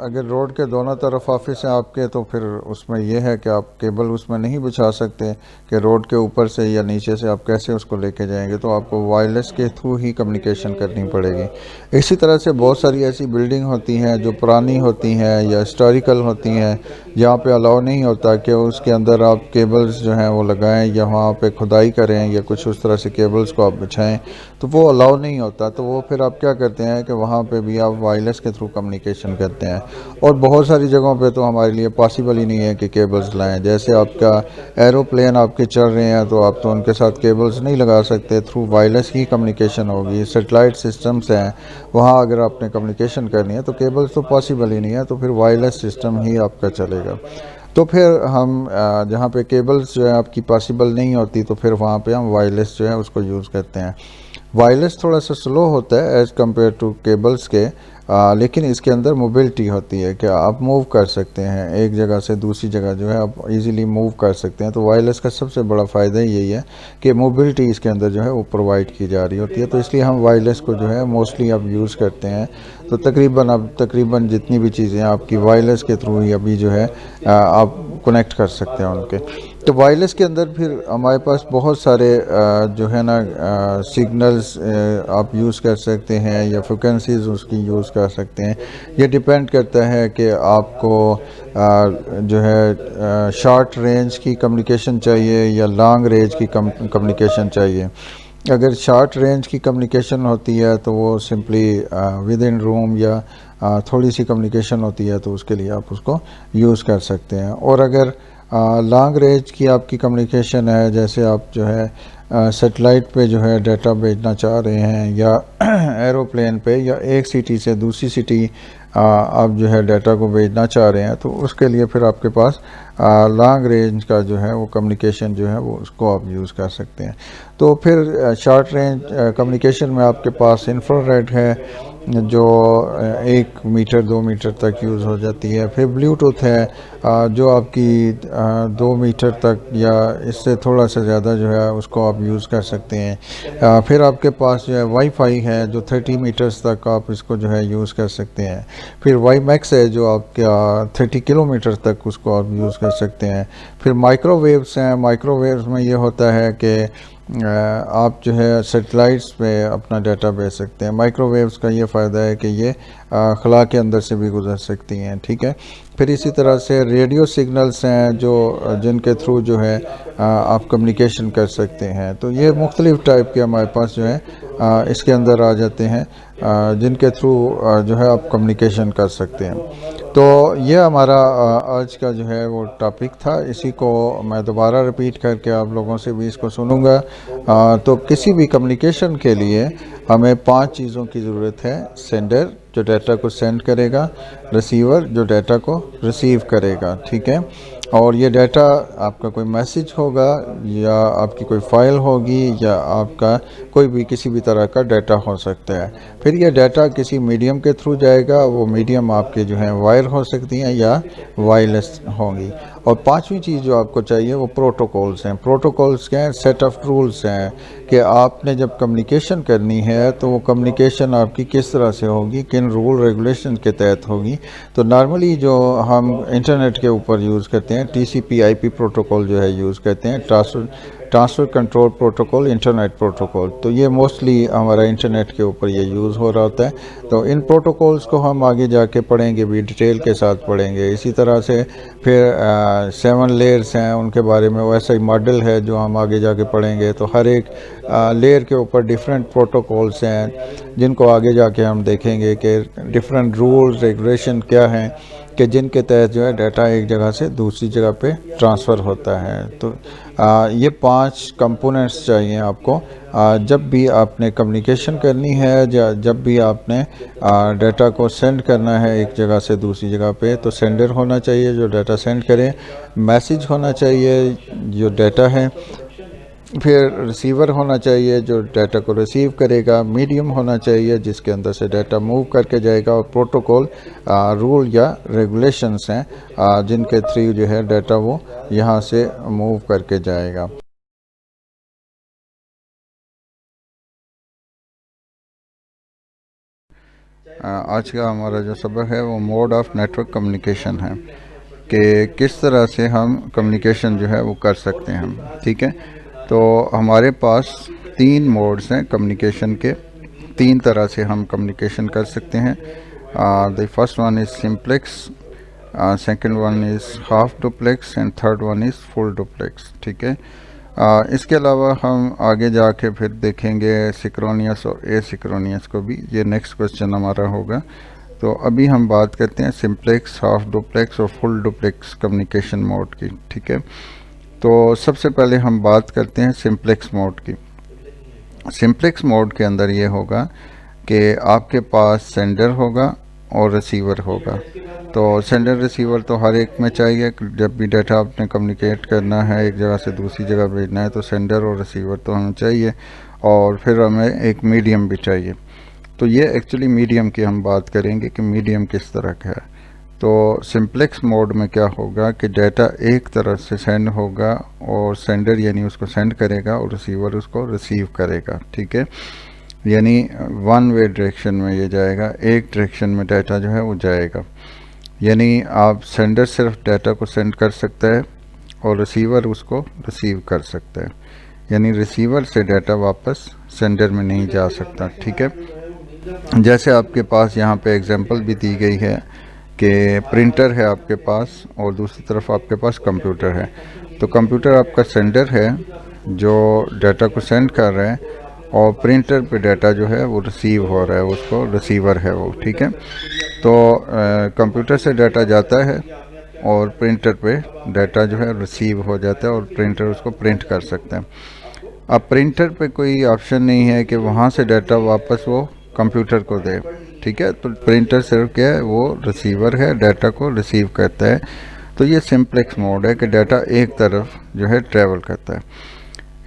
[SPEAKER 1] अगर रोड के दोनों तरफ ऑफिस हैं आपके, तो फिर उसमें यह है कि आप केबल उसमें नहीं बिछा सकते कि रोड के ऊपर से या नीचे से आप कैसे उसको लेके जाएंगे। तो आपको वायरलेस के थ्रू ही कम्युनिकेशन करनी पड़ेगी। इसी तरह से बहुत सारी ऐसी बिल्डिंग होती हैं जो पुरानी होती हैं या हिस्टोरिकल होती हैं, जहाँ पे अलाउ नहीं होता कि उसके अंदर आप केबल्स जो हैं वो लगाएं या वहाँ पे खुदाई करें या कुछ उस तरह से केबल्स को आप बिछाएं। तो वो अलाउ नहीं होता। तो वो फिर आप क्या करते हैं कि वहाँ पे भी आप वायरलेस के थ्रू कम्युनिकेशन करते हैं। और बहुत सारी जगहों पे तो हमारे लिए पॉसिबल ही नहीं है कि केबल्स लाएं। जैसे आपका एरोप्लेन आपके चल रहे हैं तो आप तो उनके साथ केबल्स नहीं लगा सकते, थ्रू वायरलेस ही कम्युनिकेशन होगी। सेटेलाइट सिस्टम्स हैं, वहाँ अगर आपने कम्युनिकेशन करनी है तो केबल्स तो पॉसिबल ही नहीं है, तो फिर वायरलेस सिस्टम ही आपका चलेगा। तो फिर हम जहाँ पे केबल्स जो है आपकी पॉसिबल नहीं होती, तो फिर वहाँ पे हम वायरलेस जो है उसको यूज़ करते हैं। वायरलेस थोड़ा सा स्लो होता है एज़ कम्पेयर टू केबल्स के, लेकिन इसके अंदर मोबिलिटी होती है कि आप मूव कर सकते हैं, एक जगह से दूसरी जगह जो है आप इजीली मूव कर सकते हैं। तो वायरलेस का सबसे बड़ा फ़ायदा ही यही है कि मोबिलिटी इसके अंदर जो है वो प्रोवाइड की जा रही होती है। तो इसलिए हम वायरलेस को जो है मोस्टली अब यूज़ करते हैं। तो तकरीबन जितनी भी चीज़ें आपकी वायरलेस के थ्रू ही अभी जो है आप कनेक्ट कर सकते हैं उनके। तो वायरलेस के अंदर फिर हमारे पास बहुत सारे जो है ना सिग्नल्स आप यूज़ कर सकते हैं या फ्रिक्वेंसीज उसकी यूज़ कर सकते हैं। ये डिपेंड करता है कि आपको जो है शॉर्ट रेंज की कम्युनिकेशन चाहिए या लॉन्ग रेंज की कम्युनिकेशन चाहिए। अगर शॉर्ट रेंज की कम्युनिकेशन होती है तो वो सिंपली विद इन रूम या थोड़ी सी कम्युनिकेशन होती है, तो उसके लिए आप उसको यूज़ कर सकते हैं। और अगर लॉन्ग रेंज की आपकी कम्युनिकेशन है, जैसे आप जो है सेटेलाइट पे जो है डाटा भेजना चाह रहे हैं, या एरोप्लेन पे, या एक सिटी से दूसरी सिटी आप जो है डाटा को भेजना चाह रहे हैं, तो उसके लिए फिर आपके पास लॉन्ग रेंज का जो है वो कम्युनिकेशन जो है वो उसको आप यूज़ कर सकते हैं। तो फिर शॉर्ट रेंज कम्युनिकेशन में आपके पास इंफ्रारेड है, जो 1 मीटर 2 मीटर तक यूज़ हो जाती है। फिर ब्लूटूथ है जो आपकी 2 मीटर तक या इससे थोड़ा सा ज़्यादा जो है उसको आप यूज़ कर सकते हैं। फिर आपके पास जो है वाईफाई है जो 30 मीटर्स तक आप इसको जो है यूज़ कर सकते हैं। फिर वाई मैक्स है जो आपका 30 किलोमीटर तक उसको आप यूज़ कर सकते हैं। फिर माइक्रोवेव्स हैं, माइक्रोवेव्स में ये होता है कि आप जो है सेटेलाइट्स पे अपना डाटा भेज सकते हैं। माइक्रोवेव्स का ये फ़ायदा है कि ये खला के अंदर से भी गुजर सकती हैं, ठीक है। फिर इसी तरह से रेडियो सिग्नल्स हैं जो जिनके थ्रू जो है आप कम्युनिकेशन कर सकते हैं। तो ये मुख्तलिफ़ टाइप के हमारे पास जो है इसके अंदर आ जाते हैं जिनके थ्रू जो है आप कम्युनिकेशन कर सकते हैं। तो ये हमारा आज का जो है वो टॉपिक था। इसी को मैं दोबारा रिपीट करके आप लोगों से भी इसको सुनूंगा। तो किसी भी कम्युनिकेशन के लिए हमें 5 चीज़ों की ज़रूरत है। सेंडर जो डाटा को सेंड करेगा, रिसीवर जो डाटा को रिसीव करेगा, ठीक है। और ये डाटा आपका कोई मैसेज होगा या आपकी कोई फ़ाइल होगी या आपका कोई भी किसी भी तरह का डाटा हो सकता है। फिर ये डाटा किसी मीडियम के थ्रू जाएगा। वो मीडियम आपके जो हैं वायर हो सकती हैं या वायरलेस होंगी। और पांचवी चीज़ जो आपको चाहिए वो प्रोटोकॉल्स हैं। प्रोटोकॉल्स क्या हैं? सेट ऑफ रूल्स हैं कि आपने जब कम्युनिकेशन करनी है तो वो कम्युनिकेशन आपकी किस तरह से होगी, किन रूल रेगुलेशन के तहत होगी। तो नॉर्मली जो हम इंटरनेट के ऊपर यूज़ करते हैं TCP/IP प्रोटोकॉल जो है यूज़ करते हैं, transfer control protocol, internet protocol. तो ये मोस्टली हमारा इंटरनेट के ऊपर ये यूज़ हो रहा होता है। तो इन प्रोटोकॉल्स को हम आगे जाके पढ़ेंगे भी, डिटेल के साथ पढ़ेंगे। इसी तरह से फिर 7 लेयर्स हैं, उनके बारे में वैसा ही मॉडल है जो हम आगे जाके पढ़ेंगे। तो हर एक लेयर के ऊपर डिफरेंट प्रोटोकॉल्स हैं जिनको आगे जाके हम देखेंगे कि डिफरेंट रूल्स रेगुलेशन क्या हैं कि जिनके तहत जो है डाटा एक जगह से दूसरी जगह पे ट्रांसफ़र होता है। तो ये 5 कंपोनेंट्स चाहिए आपको जब भी आपने कम्युनिकेशन करनी है या जब भी आपने डाटा को सेंड करना है एक जगह से दूसरी जगह पे। तो सेंडर होना चाहिए जो डाटा सेंड करे, मैसेज होना चाहिए जो डाटा है, फिर रिसीवर होना चाहिए जो डाटा को रिसीव करेगा, मीडियम होना चाहिए जिसके अंदर से डाटा मूव करके जाएगा, और प्रोटोकॉल रूल या रेगुलेशंस हैं जिनके थ्रू जो है डाटा वो यहाँ से मूव करके जाएगा। आज का हमारा जो सबक है वो मोड ऑफ नेटवर्क कम्युनिकेशन है कि किस तरह से हम कम्युनिकेशन जो है वो कर सकते हैं, ठीक है। तो हमारे पास 3 मोड्स हैं कम्युनिकेशन के। 3 तरह से हम कम्युनिकेशन कर सकते हैं। The first one is simplex, second one is half duplex and third one is full duplex, ठीक है। इसके अलावा हम आगे जाके फिर देखेंगे सिक्रोनियस और एसिक्रोनियस को भी। ये नेक्स्ट क्वेश्चन हमारा होगा। तो अभी हम बात करते हैं सिंप्लेक्स, हाफ डुप्लेक्स और फुल डुप्लेक्स कम्युनिकेशन मोड की, ठीक है। तो सबसे पहले हम बात करते हैं सिंप्लेक्स मोड की। सिंप्लेक्स मोड के अंदर ये होगा कि आपके पास सेंडर होगा और रिसीवर होगा। तो सेंडर रिसीवर तो हर एक में चाहिए। जब भी डाटा आपने कम्युनिकेट करना है, एक जगह से दूसरी जगह भेजना है, तो सेंडर और रिसीवर तो हमें चाहिए। और फिर हमें एक मीडियम भी चाहिए। तो ये एक्चुअली मीडियम की हम बात करेंगे कि मीडियम किस तरह का है। तो सिंप्लेक्स मोड में क्या होगा कि डाटा एक तरफ से सेंड होगा और सेंडर यानी उसको सेंड करेगा और रिसीवर उसको रिसीव करेगा, ठीक है। यानी वन वे डायरेक्शन में ये जाएगा, एक डायरेक्शन में डाटा जो है वो जाएगा। यानी आप सेंडर सिर्फ डाटा को सेंड कर सकता है और रिसीवर उसको रिसीव कर सकता है। यानी रिसीवर से डाटा वापस सेंडर में नहीं जा सकता, ठीक है। जैसे आपके पास यहाँ पे एग्जांपल भी दी गई है कि प्रिंटर है आपके पास और दूसरी तरफ आपके पास कंप्यूटर है। तो कंप्यूटर आपका सेंडर है जो डाटा को सेंड कर रहा है, और प्रिंटर पे डाटा जो है वो रिसीव हो रहा है, उसको रिसीवर है वो, ठीक है। तो कंप्यूटर से डाटा जाता है और प्रिंटर पे डाटा जो है रिसीव हो जाता है और प्रिंटर उसको प्रिंट कर सकता है। अब प्रिंटर पे कोई ऑप्शन नहीं है कि वहाँ से डाटा वापस वो कंप्यूटर को दे, ठीक है। तो प्रिंटर सिर्फ क्या है, वो रिसीवर है, डाटा को रिसीव करता है। तो ये सिंप्लेक्स मोड है कि डाटा एक तरफ जो है ट्रैवल करता है।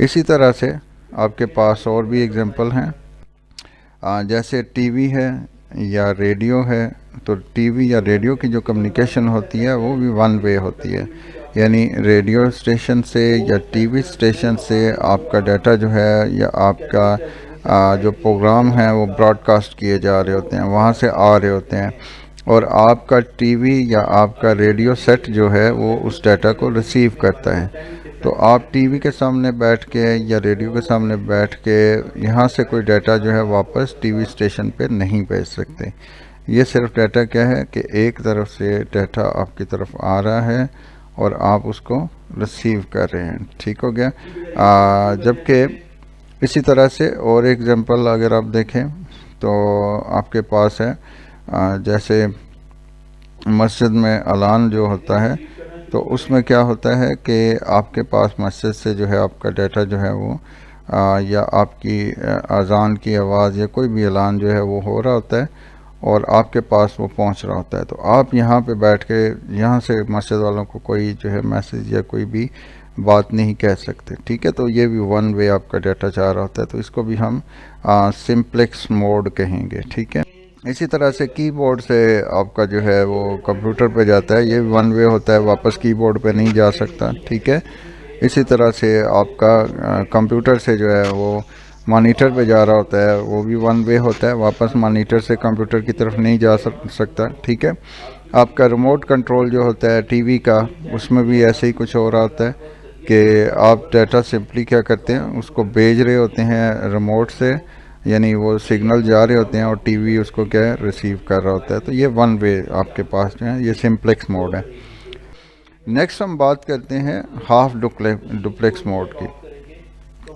[SPEAKER 1] इसी तरह से आपके पास और भी एग्जांपल हैं। जैसे टीवी है, या रेडियो है, तो टीवी या रेडियो की जो कम्युनिकेशन होती है वो भी वन वे होती है, यानी रेडियो स्टेशन से या टीवी स्टेशन से आपका डाटा जो है या आपका जो प्रोग्राम है वो ब्रॉडकास्ट किए जा रहे होते हैं, वहाँ से आ रहे होते हैं, और आपका टीवी या आपका रेडियो सेट जो है वो उस डाटा को रिसीव करता है। तो आप टीवी के सामने बैठ के या रेडियो के सामने बैठ के यहाँ से कोई डाटा जो है वापस टीवी स्टेशन पे नहीं भेज सकते। ये सिर्फ डाटा क्या है कि एक तरफ से डाटा आपकी तरफ आ रहा है और आप उसको रिसीव कर रहे हैं। ठीक हो गया। जबकि इसी तरह से और एग्जांपल अगर आप देखें तो आपके पास है जैसे मस्जिद में अलान जो होता है, तो उसमें क्या होता है कि आपके पास मस्जिद से जो है आपका डाटा जो है वो या आपकी अज़ान की आवाज़ या कोई भी ऐलान जो है वो हो रहा होता है और आपके पास वो पहुंच रहा होता है। तो आप यहाँ पे बैठ के यहाँ से मस्जिद वालों को कोई जो है मैसेज या कोई भी बात नहीं कह सकते। ठीक है, तो ये भी वन वे आपका डाटा जा रहा होता है, तो इसको भी हम सिंप्लेक्स मोड कहेंगे। ठीक है, इसी तरह से कीबोर्ड से आपका जो है वो कंप्यूटर पे जाता है, ये वन वे होता है, वापस कीबोर्ड पे नहीं जा सकता। ठीक है, इसी तरह से आपका कंप्यूटर से जो है वो मॉनिटर पे जा रहा होता है, वो भी वन वे होता है, वापस मॉनिटर से कंप्यूटर की तरफ नहीं जा सकता। ठीक है, आपका रिमोट कंट्रोल जो होता है टीवी का, उसमें भी ऐसे ही कुछ हो रहा होता है कि आप डाटा सिंपली क्या करते हैं, उसको भेज रहे होते हैं रिमोट से, यानी वो सिग्नल जा रहे होते हैं और टीवी उसको क्या है रिसीव कर रहा होता है। तो ये वन वे आपके पास जो है ये सिंप्लेक्स मोड है। नेक्स्ट हम बात करते हैं हाफ डुप्लेक्स मोड की।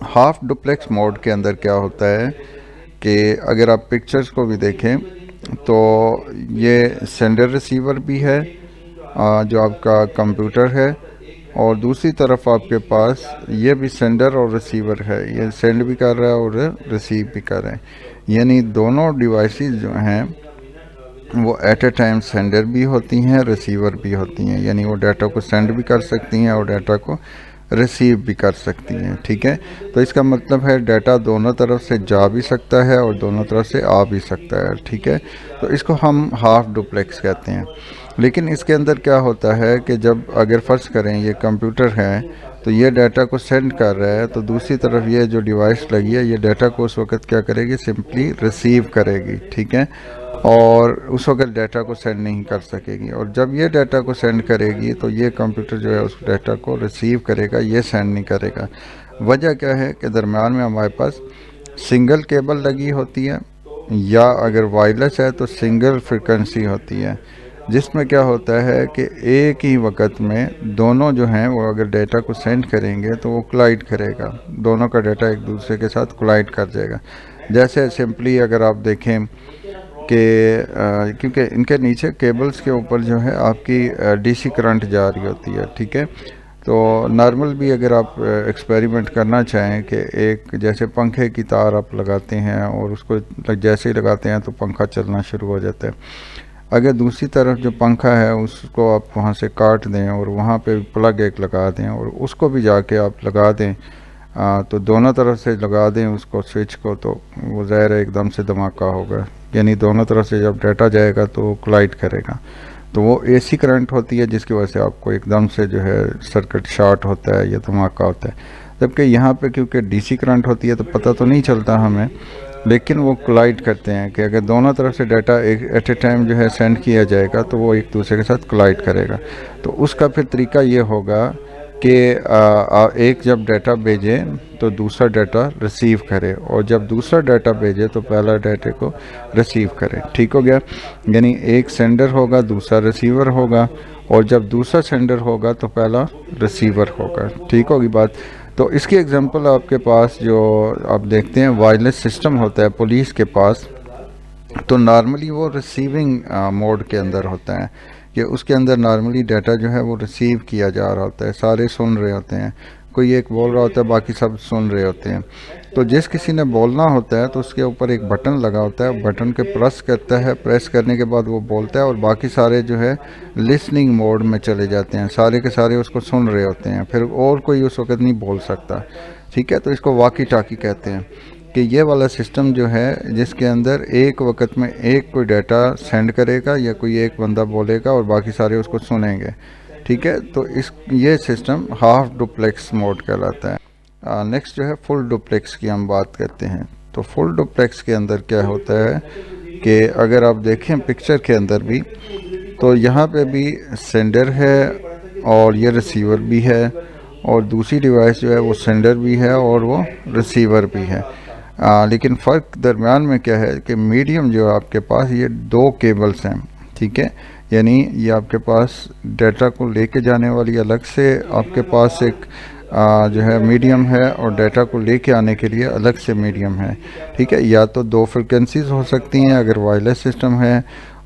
[SPEAKER 1] हाफ डुप्लेक्स मोड के अंदर क्या होता है कि अगर आप पिक्चर्स को भी देखें तो ये सेंडर रिसीवर भी है जो आपका कंप्यूटर है, और दूसरी तरफ आपके पास ये भी सेंडर और रिसीवर है, ये सेंड भी कर रहा है और रिसीव भी कर रहा है, यानी दोनों डिवाइसेस जो हैं वो एट ए टाइम सेंडर भी होती हैं, रिसीवर भी होती हैं, यानी वो डाटा को सेंड भी कर सकती हैं और डाटा को रिसीव भी कर सकती हैं। ठीक है, तो इसका मतलब है डाटा दोनों तरफ से जा भी सकता है और दोनों तरफ से आ भी सकता है। ठीक है, तो इसको हम हाफ डुप्लेक्स कहते हैं। लेकिन इसके अंदर क्या होता है कि जब अगर फ़र्ज़ करें ये कंप्यूटर है तो ये डाटा को सेंड कर रहा है, तो दूसरी तरफ ये जो डिवाइस लगी है ये डाटा को उस वक्त क्या करेगी, सिंपली रिसीव करेगी। ठीक है, और उस वक्त डाटा को सेंड नहीं कर सकेगी, और जब ये डाटा को सेंड करेगी तो ये कंप्यूटर जो है उस डाटा को रिसीव करेगा, ये सेंड नहीं करेगा। वजह क्या है कि दरम्यान में हमारे पास सिंगल केबल लगी होती है, या अगर वायरलेस है तो सिंगल फ्रिक्वेंसी होती है, जिसमें क्या होता है कि एक ही वक्त में दोनों जो हैं वो अगर डाटा को सेंड करेंगे तो वो कोलाइड करेगा, दोनों का डाटा एक दूसरे के साथ कोलाइड कर जाएगा। जैसे सिंपली अगर आप देखें कि क्योंकि इनके नीचे केबल्स के ऊपर जो है आपकी डीसी करंट जा रही होती है। ठीक है, तो नॉर्मल भी अगर आप एक्सपेरिमेंट करना चाहें कि एक जैसे पंखे की तार आप लगाते हैं और उसको जैसे ही लगाते हैं तो पंखा चलना शुरू हो जाता है, अगर दूसरी तरफ जो पंखा है उसको आप वहाँ से काट दें और वहाँ पे प्लग एक लगा दें और उसको भी जाके आप लगा दें, तो दोनों तरफ से लगा दें उसको स्विच को, तो वो ज़ाहिर है एकदम से धमाका होगा, यानी दोनों तरफ से जब डाटा जाएगा तो वो कोलाइड करेगा। तो वो एसी करंट होती है जिसकी वजह से आपको एकदम से जो है सर्किट शॉर्ट होता है या धमाका होता है। जबकि यहाँ पे क्योंकि डीसी करंट होती है तो पता तो नहीं चलता हमें, लेकिन वो कोलाइड करते हैं कि अगर दोनों तरफ से डाटा एक एट ए टाइम जो है सेंड किया जाएगा तो वो एक दूसरे के साथ कोलाइड करेगा। तो उसका फिर तरीका ये होगा कि एक जब डाटा भेजे तो दूसरा डाटा रिसीव करे, और जब दूसरा डाटा भेजे तो पहला डाटे को रिसीव करे। ठीक हो गया, यानी एक सेंडर होगा दूसरा रिसीवर होगा, और जब दूसरा सेंडर होगा तो पहला रिसीवर होगा। ठीक होगी बात। तो इसकी एग्जांपल आपके पास जो आप देखते हैं वायरलेस सिस्टम होता है पुलिस के पास, तो नॉर्मली वो रिसीविंग मोड के अंदर होता है कि उसके अंदर नॉर्मली डाटा जो है वो रिसीव किया जा रहा होता है, सारे सुन रहे होते हैं, कोई एक बोल रहा होता है बाकी सब सुन रहे होते हैं। तो जिस किसी ने बोलना होता है तो उसके ऊपर एक बटन लगा होता है, बटन के प्रेस करता है, प्रेस करने के बाद वो बोलता है और बाकी सारे जो है लिसनिंग मोड में चले जाते हैं, सारे के सारे उसको सुन रहे होते हैं, फिर और कोई उस वक्त नहीं बोल सकता। ठीक है, तो इसको वाकी टाकी कहते हैं। कि ये वाला सिस्टम जो है जिसके अंदर एक वक्त में एक कोई डाटा सेंड करेगा या कोई एक बंदा बोलेगा और बाकी सारे उसको सुनेंगे, ठीक है। तो ये सिस्टम हाफ डुप्लेक्स मोड कहलाता है। नेक्स्ट जो है फुल डुप्लेक्स की हम बात करते हैं। तो फुल डुप्लेक्स के अंदर क्या होता है कि अगर आप देखें पिक्चर के अंदर भी, तो यहाँ पे भी सेंडर है और ये रिसीवर भी है, और दूसरी डिवाइस जो है वो सेंडर भी है और वो रिसीवर भी है। लेकिन फ़र्क दरमियान में क्या है कि मीडियम जो है आपके पास ये 2 केबल्स हैं, ठीक है। यानी ये आपके पास डाटा को लेके जाने वाली अलग से आपके पास एक जो है मीडियम है, और डाटा को लेके आने के लिए अलग से मीडियम है, ठीक है। या तो 2 फ्रिक्वेंसीज हो सकती हैं अगर वायरलेस सिस्टम है,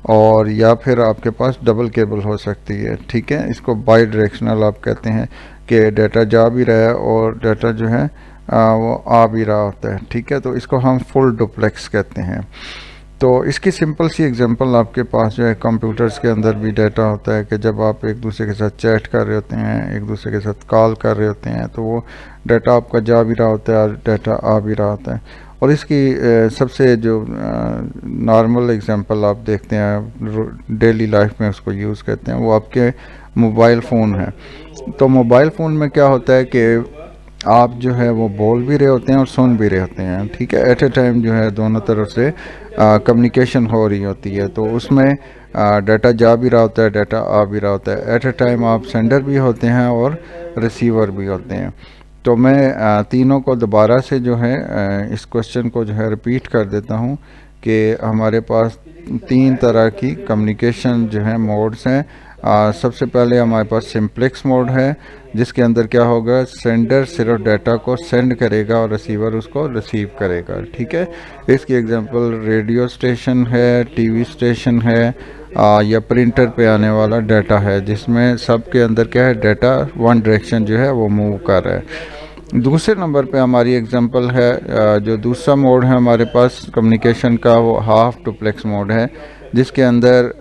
[SPEAKER 1] और या फिर आपके पास डबल केबल हो सकती है, ठीक है। इसको बाई डायरेक्शनल आप कहते हैं कि डाटा जा भी रहा है और डाटा जो है वो आ भी रहा होता है, ठीक है। तो इसको हम फुल डुप्लेक्स कहते हैं। तो इसकी सिंपल सी एग्जांपल आपके पास जो है कंप्यूटर्स के अंदर भी डाटा होता है कि जब आप एक दूसरे के साथ चैट कर रहे होते हैं, एक दूसरे के साथ कॉल कर रहे होते हैं, तो वो डाटा आपका जा भी रहा होता है और डाटा आ भी रहा होता है। और इसकी सबसे जो नॉर्मल एग्जांपल आप देखते हैं डेली लाइफ में उसको यूज़ करते हैं, वो आपके मोबाइल फ़ोन है। तो मोबाइल फ़ोन में क्या होता है कि आप जो है वो बोल भी रहे होते हैं और सुन भी रहे होते हैं, ठीक है। एट ए टाइम जो है दोनों तरफ से कम्युनिकेशन हो रही होती है, तो उसमें डाटा जा भी रहा होता है, डाटा आ भी रहा होता है। एट ए टाइम आप सेंडर भी होते हैं और रिसीवर भी होते हैं। तो मैं तीनों को दोबारा से जो है इस क्वेश्चन को जो है रिपीट कर देता हूँ कि हमारे पास 3 तरह की कम्युनिकेशन जो है मोड्स हैं। सबसे पहले हमारे पास सिंप्लेक्स मोड है, जिसके अंदर क्या होगा, सेंडर सिर्फ डाटा को सेंड करेगा और रिसीवर उसको रिसीव करेगा, ठीक है। इसकी एग्जांपल रेडियो स्टेशन है, टीवी स्टेशन है, या प्रिंटर पे आने वाला डाटा है, जिसमें सब के अंदर क्या है, डाटा वन डायरेक्शन जो है वो मूव कर रहा है। दूसरे नंबर पे हमारी एग्जांपल है जो दूसरा मोड है हमारे पास कम्युनिकेशन का, वो हाफ डुप्लेक्स मोड है, जिसके अंदर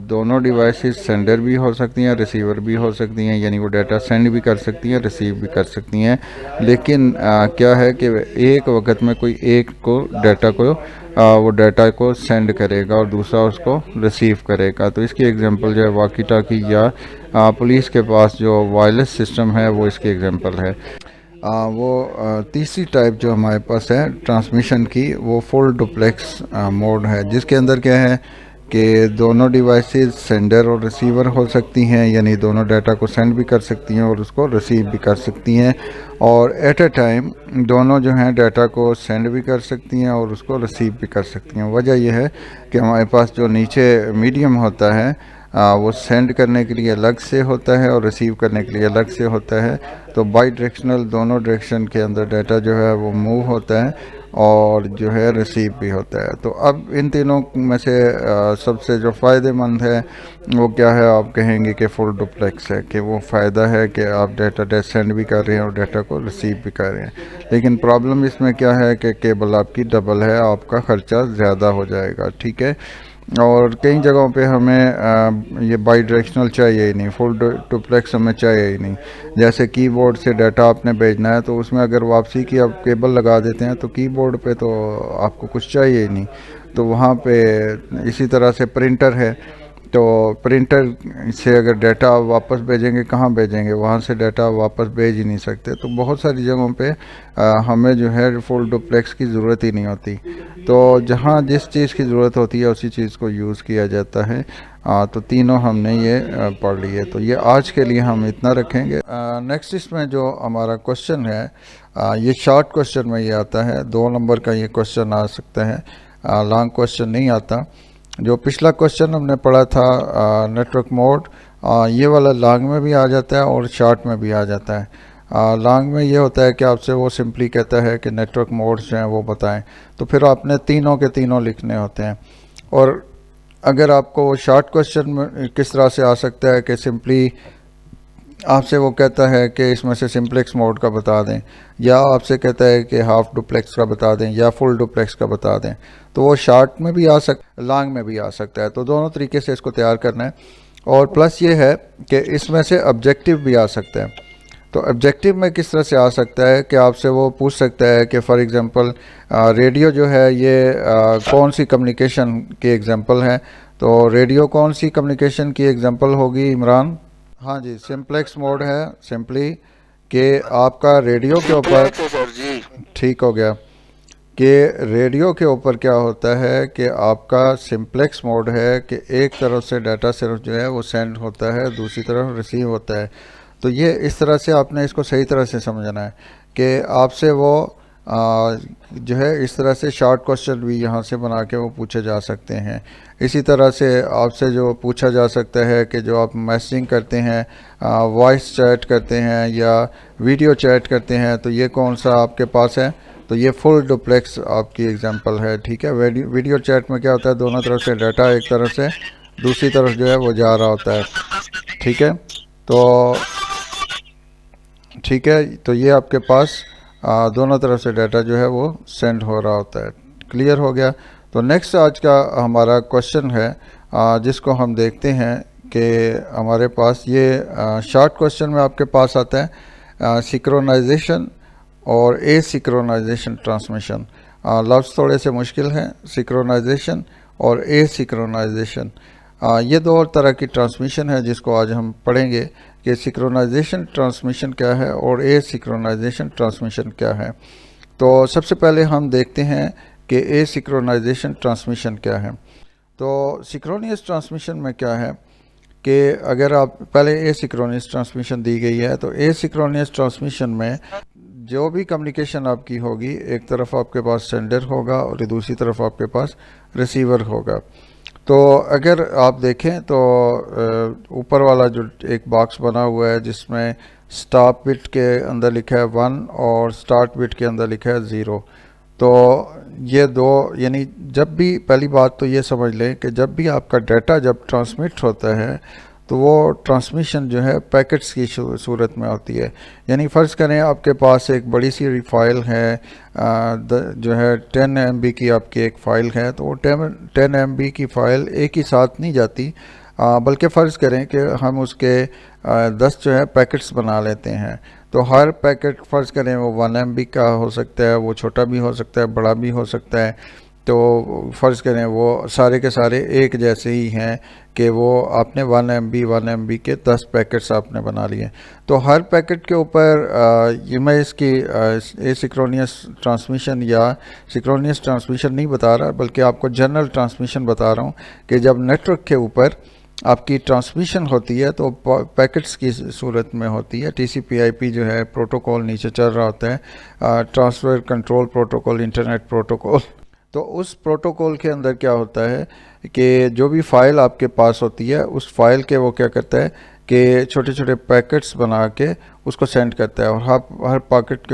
[SPEAKER 1] दोनों डिवाइसेस सेंडर भी हो सकती हैं, रिसीवर भी हो सकती हैं, यानी वो डाटा सेंड भी कर सकती हैं, रिसीव भी कर सकती हैं। लेकिन क्या है कि एक वक्त में कोई एक को डाटा को वो डाटा को सेंड करेगा और दूसरा उसको रिसीव करेगा। तो इसकी एग्जांपल जो है वॉकी टॉकी या पुलिस के पास जो वायरलेस सिस्टम है वो इसकी एग्जांपल है। तीसरी टाइप जो हमारे पास है ट्रांसमिशन की, वो फुल डुप्लेक्स मोड है, जिसके अंदर क्या है कि दोनों डिवाइसेस सेंडर और रिसीवर हो सकती हैं, यानी दोनों डाटा को सेंड भी कर सकती हैं और उसको रिसीव भी कर सकती हैं, और एट ए टाइम दोनों जो हैं डाटा को सेंड भी कर सकती हैं और उसको रिसीव भी कर सकती हैं। वजह यह है कि हमारे पास जो नीचे मीडियम होता है वो सेंड करने के लिए अलग से होता है और रिसीव करने के लिए अलग से होता है। तो बाई डायरेक्शनल दोनों डायरेक्शन के अंदर डाटा जो है वो मूव होता है और जो है रिसीव भी होता है। तो अब इन तीनों में से सबसे जो फ़ायदेमंद है वो क्या है, आप कहेंगे कि फुल डुप्लेक्स है, कि वो फ़ायदा है कि आप डाटा सेंड भी कर रहे हैं और डाटा को रिसीव भी कर रहे हैं। लेकिन प्रॉब्लम इसमें क्या है कि केबल आपकी डबल है, आपका ख़र्चा ज़्यादा हो जाएगा, ठीक है। और कई जगहों पे हमें ये बाई डायरेक्शनल चाहिए ही नहीं, फुल डुप्लेक्स हमें चाहिए ही नहीं। जैसे कीबोर्ड से डाटा आपने भेजना है तो उसमें अगर वापसी की आप केबल लगा देते हैं तो कीबोर्ड पे तो आपको कुछ चाहिए ही नहीं। तो वहाँ पे इसी तरह से प्रिंटर है, तो प्रिंटर से अगर डाटा वापस भेजेंगे, कहाँ भेजेंगे, वहाँ से डाटा वापस भेज ही नहीं सकते। तो बहुत सारी जगहों पे हमें जो है फुल डुप्लेक्स की ज़रूरत ही नहीं होती। तो जहाँ जिस चीज़ की ज़रूरत होती है उसी चीज़ को यूज़ किया जाता है। तो तीनों हमने ये पढ़ लिए, तो ये आज के लिए हम इतना रखेंगे। नेक्स्ट इसमें जो हमारा क्वेश्चन है ये शॉर्ट क्वेश्चन में ये आता है, 2 नंबर का ये क्वेश्चन आ सकता है, लॉन्ग क्वेश्चन नहीं आता। जो पिछला क्वेश्चन हमने पढ़ा था नेटवर्क मोड, ये वाला लॉन्ग में भी आ जाता है और शॉर्ट में भी आ जाता है। लॉन्ग में ये होता है कि आपसे वो सिंपली कहता है कि नेटवर्क मोड्स जो हैं वो बताएं, तो फिर आपने तीनों के तीनों लिखने होते हैं। और अगर आपको शॉर्ट क्वेश्चन में किस तरह से आ सकता है कि सिंपली आपसे वो कहता है कि इसमें से सिंप्लेक्स मोड का बता दें, या आपसे कहता है कि हाफ डुप्लेक्स का बता दें या फुल डुप्लेक्स का बता दें, तो वो शॉर्ट में भी आ सकता है, लॉन्ग में भी आ सकता है। तो दोनों तरीके से इसको तैयार करना है। और प्लस ये है कि इसमें से ऑब्जेक्टिव भी आ सकता है। तो ऑब्जेक्टिव में किस तरह से आ सकता है कि आपसे वो पूछ सकता है कि फॉर एग्जांपल रेडियो जो है ये कौन सी कम्युनिकेशन की एग्जांपल है। तो रेडियो कौन सी कम्युनिकेशन की एग्जांपल होगी इमरान? हाँ जी, सिंप्लेक्स मोड है सिंपली कि आपका रेडियो के ऊपर, ठीक हो गया, कि रेडियो के ऊपर क्या होता है कि आपका सिंप्लेक्स मोड है कि एक तरफ से डाटा सिर्फ जो है वो सेंड होता है, दूसरी तरफ रिसीव होता है। तो ये इस तरह से आपने इसको सही तरह से समझना है कि आपसे वो जो है इस तरह से शॉर्ट क्वेश्चन भी यहाँ से बना के वो पूछे जा सकते हैं। इसी तरह से आपसे जो पूछा जा सकता है कि जो आप मैसेजिंग करते हैं, वॉइस चैट करते हैं या वीडियो चैट करते हैं, तो ये कौन सा आपके पास है? तो ये फुल डुप्लेक्स आपकी एग्जांपल है, ठीक है। वीडियो चैट में क्या होता है, दोनों तरफ से डाटा एक तरफ से दूसरी तरफ जो है वो जा रहा होता है, ठीक है। तो ठीक है, तो ये आपके पास दोनों तरफ से डाटा जो है वो सेंड हो रहा होता है। क्लियर हो गया। तो नेक्स्ट आज का हमारा क्वेश्चन है जिसको हम देखते हैं कि हमारे पास ये शॉर्ट क्वेश्चन में आपके पास आता है सिक्रोनाइजेशन और एसिक्रोनाइजेशन ट्रांसमिशन। लफ्ज़ थोड़े से मुश्किल हैं, सिक्रोनाइजेशन और एसिक्रोनाइजेशन। ये दो तरह की ट्रांसमिशन है जिसको आज हम पढ़ेंगे कि सिक्रोनाइजेशन ट्रांसमिशन क्या है और एसिक्रोनाइजेशन ट्रांसमिशन क्या है। तो सबसे पहले हम देखते हैं कि एसिक्रोनाइजेशन ट्रांसमिशन क्या है। तो सिक्रोनियस ट्रांसमिशन में क्या है कि अगर आप पहले एसिक्रोनियस ट्रांसमिशन दी गई है, तो एसिक्रोनियस ट्रांसमिशन में जो भी कम्युनिकेशन आपकी होगी, एक तरफ आपके पास सेंडर होगा और दूसरी तरफ आपके पास रिसीवर होगा। तो अगर आप देखें तो ऊपर वाला जो एक बॉक्स बना हुआ है जिसमें स्टॉप बिट के अंदर लिखा है 1 और स्टार्ट बिट के अंदर लिखा है 0। तो ये दो, यानी जब भी, पहली बात तो ये समझ लें कि जब भी आपका डाटा जब ट्रांसमिट होता है तो वो ट्रांसमिशन जो है पैकेट्स की सूरत में होती है। यानी फ़र्ज़ करें आपके पास एक बड़ी सी फाइल है, जो है 10 MB की आपकी एक फ़ाइल है, तो वो 10 MB की फ़ाइल एक ही साथ नहीं जाती, बल्कि फ़र्ज़ करें कि हम उसके 10 जो है पैकेट्स बना लेते हैं। तो हर पैकेट फ़र्ज़ करें वो 1 MB का हो सकता है, वो छोटा भी हो सकता है, बड़ा भी हो सकता है। तो फ़र्ज़ करें वो सारे के सारे एक जैसे ही हैं कि वो आपने 1 MB के 10 पैकेट्स आपने बना लिए। तो हर पैकेट के ऊपर ये मैं इसकी एसिक्रोनियस ट्रांसमिशन या सिक्रोनियस ट्रांसमिशन नहीं बता रहा, बल्कि आपको जनरल ट्रांसमिशन बता रहा हूँ कि जब नेटवर्क के ऊपर आपकी ट्रांसमिशन होती है तो पैकेट्स की सूरत में होती है। TCP/IP जो है प्रोटोकॉल नीचे चल रहा होता है, transfer control protocol, internet protocol. तो उस प्रोटोकॉल के अंदर क्या होता है कि जो भी फ़ाइल आपके पास होती है, उस फाइल के वो क्या करता है कि छोटे छोटे पैकेट्स बना के उसको सेंड करता है, और हर पैकेट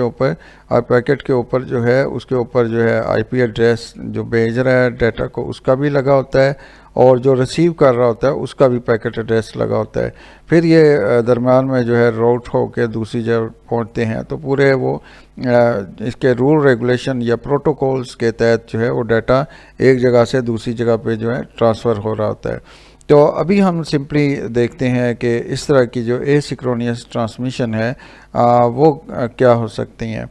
[SPEAKER 1] के ऊपर जो है उसके ऊपर जो है IP एड्रेस जो भेज रहा है डाटा को उसका भी लगा होता है, और जो रिसीव कर रहा होता है उसका भी पैकेट एड्रेस लगा होता है। फिर ये दरम्यान में जो है राउट होकर दूसरी जगह पहुंचते हैं। तो पूरे वो इसके रूल रेगुलेशन या प्रोटोकॉल्स के तहत जो है वो डाटा एक जगह से दूसरी जगह पे जो है ट्रांसफ़र हो रहा होता है। तो अभी हम सिंपली देखते हैं कि इस तरह की जो एसिक्रोनियस ट्रांसमिशन है वो क्या हो सकती हैं।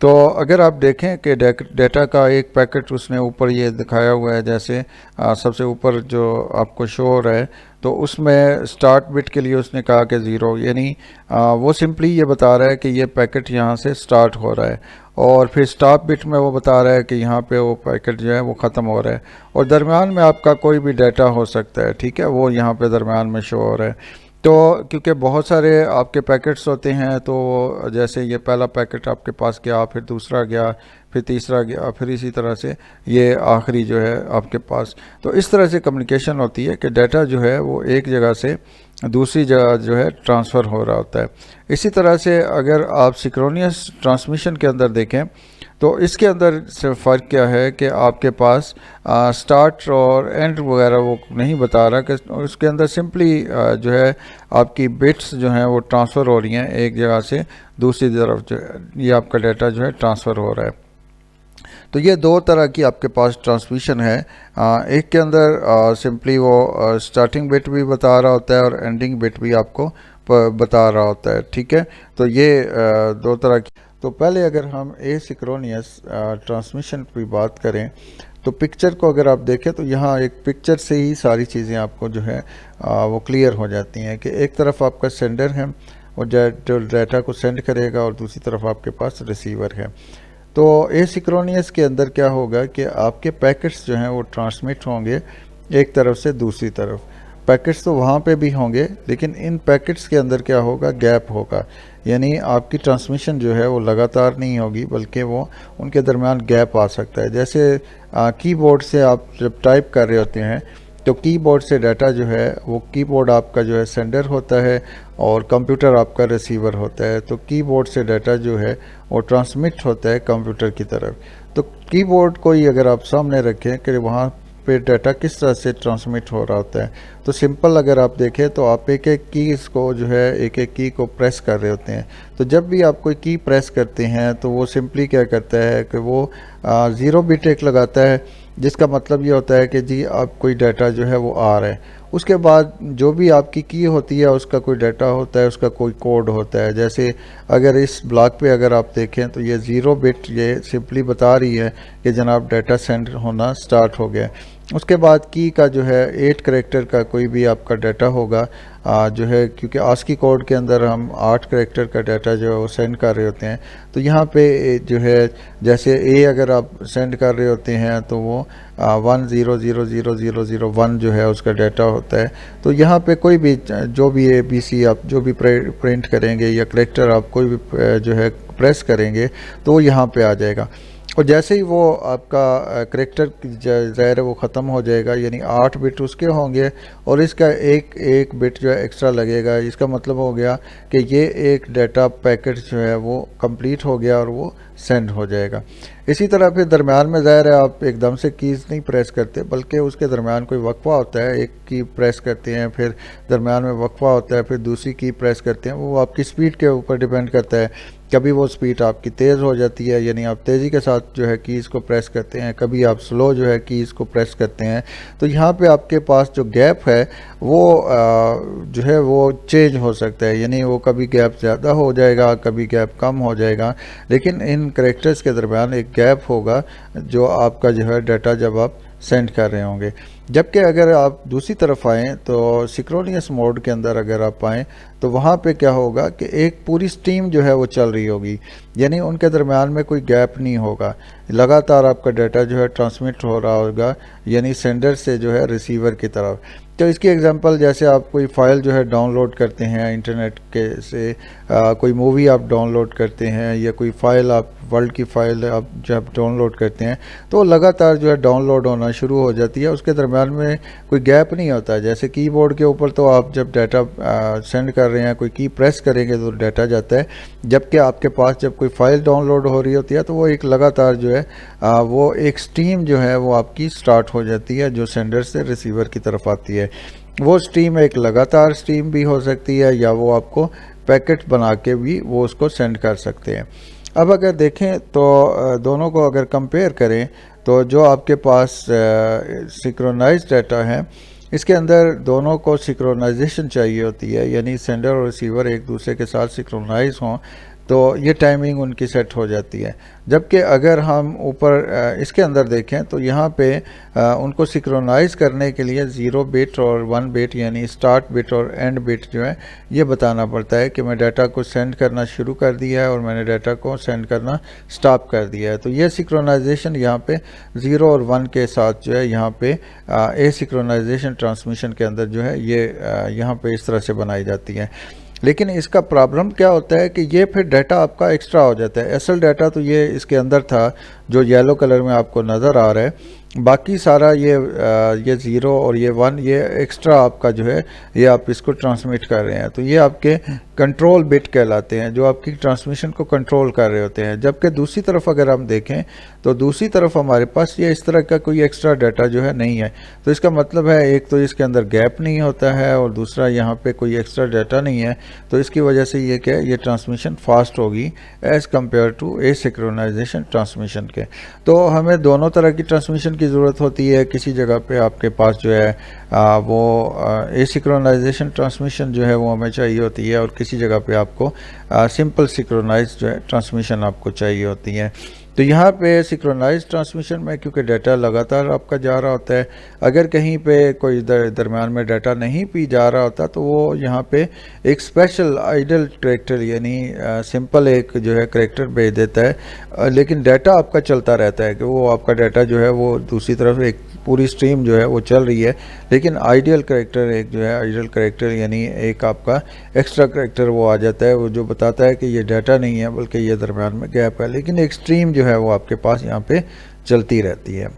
[SPEAKER 1] तो अगर आप देखें कि डाटा का एक पैकेट उसने ऊपर ये दिखाया हुआ है, जैसे सबसे ऊपर जो आपको शो हो रहा है, तो उसमें स्टार्ट बिट के लिए उसने कहा कि 0, यानी वो सिंपली ये बता रहा है कि ये पैकेट यहाँ से स्टार्ट हो रहा है, और फिर स्टॉप बिट में वो बता रहा है कि यहाँ पे वो पैकेट जो है वो ख़त्म हो रहा है, और दरमियान में आपका कोई भी डाटा हो सकता है, ठीक है, वो यहाँ पे दरमियान में शो हो रहा है। तो क्योंकि बहुत सारे आपके पैकेट्स होते हैं, तो जैसे ये पहला पैकेट आपके पास गया, फिर दूसरा गया, फिर तीसरा गया, फिर इसी तरह से ये आखिरी जो है आपके पास। तो इस तरह से कम्युनिकेशन होती है कि डाटा जो है वो एक जगह से दूसरी जगह जो है ट्रांसफ़र हो रहा होता है। इसी तरह से अगर आप सिक्रोनियस ट्रांसमिशन के अंदर देखें तो इसके अंदर से फ़र्क क्या है कि आपके पास स्टार्ट और एंड वगैरह वो नहीं बता रहा, कि उसके अंदर सिंपली जो है आपकी बिट्स जो हैं वो ट्रांसफ़र हो रही हैं एक जगह से दूसरी तरफ, जो ये आपका डाटा जो है ट्रांसफ़र हो रहा है। तो ये दो तरह की आपके पास ट्रांसमिशन है। एक के अंदर सिंपली वो स्टार्टिंग बिट भी बता रहा होता है और एंडिंग बिट भी आपको बता रहा होता है। ठीक है, तो ये दो तरह की। तो पहले अगर हम एसिंक्रोनस ट्रांसमिशन की बात करें तो पिक्चर को अगर आप देखें तो यहाँ एक पिक्चर से ही सारी चीज़ें आपको जो है वो क्लियर हो जाती हैं कि एक तरफ आपका सेंडर है और जो डाटा को सेंड करेगा और दूसरी तरफ आपके पास रिसीवर है। तो एसिंक्रोनस के अंदर क्या होगा कि आपके पैकेट्स जो हैं वो ट्रांसमिट होंगे एक तरफ से दूसरी तरफ। पैकेट्स तो वहाँ पे भी होंगे लेकिन इन पैकेट्स के अंदर क्या होगा, गैप होगा, यानी आपकी ट्रांसमिशन जो है वो लगातार नहीं होगी बल्कि वो उनके दरमियान गैप आ सकता है। जैसे कीबोर्ड से आप जब टाइप कर रहे होते हैं तो कीबोर्ड से डाटा जो है वो कीबोर्ड आपका जो है सेंडर होता है और कंप्यूटर आपका रिसीवर होता है। तो कीबोर्ड से डाटा जो है वो ट्रांसमिट होता है कंप्यूटर की तरफ। तो कीबोर्ड को ही अगर आप सामने रखें कि वहाँ पे डाटा किस तरह से ट्रांसमिट हो रहा होता है, तो सिंपल अगर आप देखें तो आप एक एक कीज़ को जो है एक एक की को प्रेस कर रहे होते हैं। तो जब भी आप कोई की प्रेस करते हैं तो वो सिंपली क्या करता है कि वो 0 बिट एक लगाता है, जिसका मतलब ये होता है कि जी आप कोई डाटा जो है वो आ रहा है। उसके बाद जो भी आपकी की होती है उसका कोई डाटा होता है, उसका कोई कोड होता है। जैसे अगर इस ब्लॉक पे अगर आप देखें तो ये 0 बिट ये सिंपली बता रही है कि जनाब डाटा सेंड होना स्टार्ट हो गया। उसके बाद की का जो है 8 करेक्टर का कोई भी आपका डाटा होगा जो है, क्योंकि आस्की कोड के अंदर हम 8 करेक्टर का डाटा जो है वो सेंड कर रहे होते हैं। तो यहाँ पे जो है जैसे ए अगर आप सेंड कर रहे होते हैं तो वो 10000001 जो है उसका डाटा होता है। तो यहाँ पे कोई भी जो भी ABC आप जो भी प्रिंट करेंगे या करेक्टर आप कोई भी जो है प्रेस करेंगे तो वो यहाँ पे आ जाएगा। और जैसे ही वो आपका करेक्टर ज़ाहिर है वो ख़त्म हो जाएगा, यानी 8 बिट उसके होंगे और इसका एक बिट जो है एक्स्ट्रा लगेगा। इसका मतलब हो गया कि ये एक डाटा पैकेट जो है वो कंप्लीट हो गया और वो सेंड हो जाएगा। इसी तरह फिर दरमियान में ज़ाहिर है आप एकदम से कीज़ नहीं प्रेस करते बल्कि उसके दरमियान कोई वक्फा होता है। एक की प्रेस करते हैं, फिर दरमियान में वक्फा होता है, फिर दूसरी की प्रेस करते हैं। वो आपकी स्पीड के ऊपर डिपेंड करता है। कभी वो स्पीड आपकी तेज़ हो जाती है, यानी आप तेज़ी के साथ जो है कीज़ को प्रेस करते हैं, कभी आप स्लो जो है कीज़ को प्रेस करते हैं। तो यहाँ पे आपके पास जो गैप है वो जो है वो चेंज हो सकता है, यानी वो कभी गैप ज़्यादा हो जाएगा, कभी गैप कम हो जाएगा, लेकिन इन करेक्टर्स के दरमियान एक गैप होगा जो आपका जो है डाटा जब आप सेंड कर रहे होंगे। जबकि अगर आप दूसरी तरफ आएँ तो सिंक्रोनियस मोड के अंदर अगर आप आएँ तो वहाँ पे क्या होगा कि एक पूरी स्ट्रीम जो है वो चल रही होगी, यानी उनके दरमियान में कोई गैप नहीं होगा। लगातार आपका डाटा जो है ट्रांसमिट हो रहा होगा, यानी सेंडर से जो है रिसीवर की तरफ। तो इसकी एग्जांपल जैसे आप कोई फ़ाइल जो है डाउनलोड करते हैं इंटरनेट के से, कोई मूवी आप डाउनलोड करते हैं या कोई फ़ाइल आप वर्ल्ड की फ़ाइल आप जब डाउनलोड करते हैं तो लगातार जो है डाउनलोड होना शुरू हो जाती है, उसके दरमियान में कोई गैप नहीं होता है। जैसे कीबोर्ड के ऊपर तो आप जब डाटा सेंड कर रहे हैं, कोई की प्रेस करेंगे तो डाटा जाता है, जबकि आपके पास जब कोई फ़ाइल डाउनलोड हो रही होती है तो वो एक लगातार जो है वो एक स्ट्रीम जो है वो आपकी स्टार्ट हो जाती है जो सेंडर से रिसीवर की तरफ आती है। वो स्ट्रीम एक लगातार स्ट्रीम भी हो सकती है या वो आपको पैकेट बना के भी वो उसको सेंड कर सकते हैं। अब अगर देखें तो दोनों को अगर कंपेयर करें तो जो आपके पास सिंक्रोनाइज्ड डाटा है इसके अंदर दोनों को सिंक्रोनाइजेशन चाहिए होती है, यानी सेंडर और रिसीवर एक दूसरे के साथ सिंक्रोनाइज हों तो ये टाइमिंग उनकी सेट हो जाती है। जबकि अगर हम ऊपर इसके अंदर देखें तो यहाँ पे उनको सिंक्रोनाइज करने के लिए 0 बिट और 1 बिट यानी स्टार्ट बिट और एंड बिट जो है ये बताना पड़ता है कि मैं डाटा को सेंड करना शुरू कर दिया है और मैंने डाटा को सेंड करना स्टॉप कर दिया है। तो ये सिंक्रोनाइजेशन यहाँ पे 0 और 1 के साथ जो है यहाँ पे एसिंक्रोनाइजेशन ट्रांसमिशन के अंदर जो है ये यहाँ पे इस तरह से बनाई जाती है। लेकिन इसका प्रॉब्लम क्या होता है कि ये फिर डाटा आपका एक्स्ट्रा हो जाता है। असल डाटा तो ये इसके अंदर था जो येलो कलर में आपको नज़र आ रहा है, बाकी सारा ये 0 और ये 1 ये एक्स्ट्रा आपका जो है ये आप इसको ट्रांसमिट कर रहे हैं। तो ये आपके कंट्रोल बिट कहलाते हैं जो आपकी ट्रांसमिशन को कंट्रोल कर रहे होते हैं। जबकि दूसरी तरफ अगर हम देखें तो दूसरी तरफ हमारे पास ये इस तरह का कोई एक्स्ट्रा डाटा जो है नहीं है। तो इसका मतलब है एक तो इसके अंदर गैप नहीं होता है और दूसरा यहाँ पे कोई एक्स्ट्रा डाटा नहीं है। तो इसकी वजह से ये क्या ये ट्रांसमिशन फास्ट होगी एज़ कम्पेयर टू एसिंक्रोनाइजेशन ट्रांसमिशन के। तो हमें दोनों तरह की ट्रांसमिशन की की ज़रूरत होती है, किसी जगह पे आपके पास जो है वो एसिंक्रोनाइजेशन ट्रांसमिशन जो है वो हमें चाहिए होती है, और किसी जगह पे आपको सिंपल सिंक्रोनाइज जो है ट्रांसमिशन आपको चाहिए होती है। तो यहाँ पे सिंक्रोनाइज ट्रांसमिशन में क्योंकि डाटा लगातार आपका जा रहा होता है, अगर कहीं पे कोई दरमियान में डाटा नहीं भी जा रहा होता तो वो यहाँ पे एक स्पेशल आइडल करेक्टर यानी सिंपल एक जो है करेक्टर भेज देता है, लेकिन डाटा आपका चलता रहता है कि वो आपका डाटा जो है वो दूसरी तरफ एक पूरी स्ट्रीम जो है वो चल रही है, लेकिन आइडियल करेक्टर एक जो है आइडियल करेक्टर यानी एक आपका एक्स्ट्रा करेक्टर वो आ जाता है, वो जो बताता है कि ये डाटा नहीं है बल्कि ये दरम्यान में गैप है, लेकिन एक स्ट्रीम जो है वो आपके पास यहाँ पे चलती रहती है।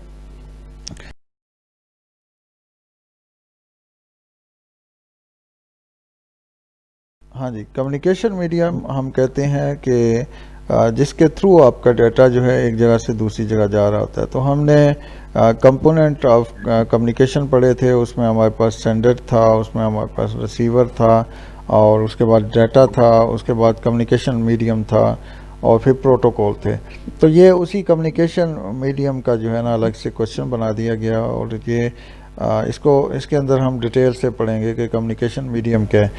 [SPEAKER 1] हाँ जी, कम्युनिकेशन मीडियम हम कहते हैं कि जिसके थ्रू आपका डाटा जो है एक जगह से दूसरी जगह जा रहा होता है। तो हमने कंपोनेंट ऑफ कम्युनिकेशन पढ़े थे, उसमें हमारे पास सेंडर था, उसमें हमारे पास रिसीवर था, और उसके बाद डाटा था, उसके बाद कम्युनिकेशन मीडियम था, और फिर प्रोटोकॉल थे। तो ये उसी कम्युनिकेशन मीडियम का जो है ना अलग से क्वेश्चन बना दिया गया, और ये इसके अंदर हम डिटेल से पढ़ेंगे कि कम्युनिकेशन मीडियम क्या है।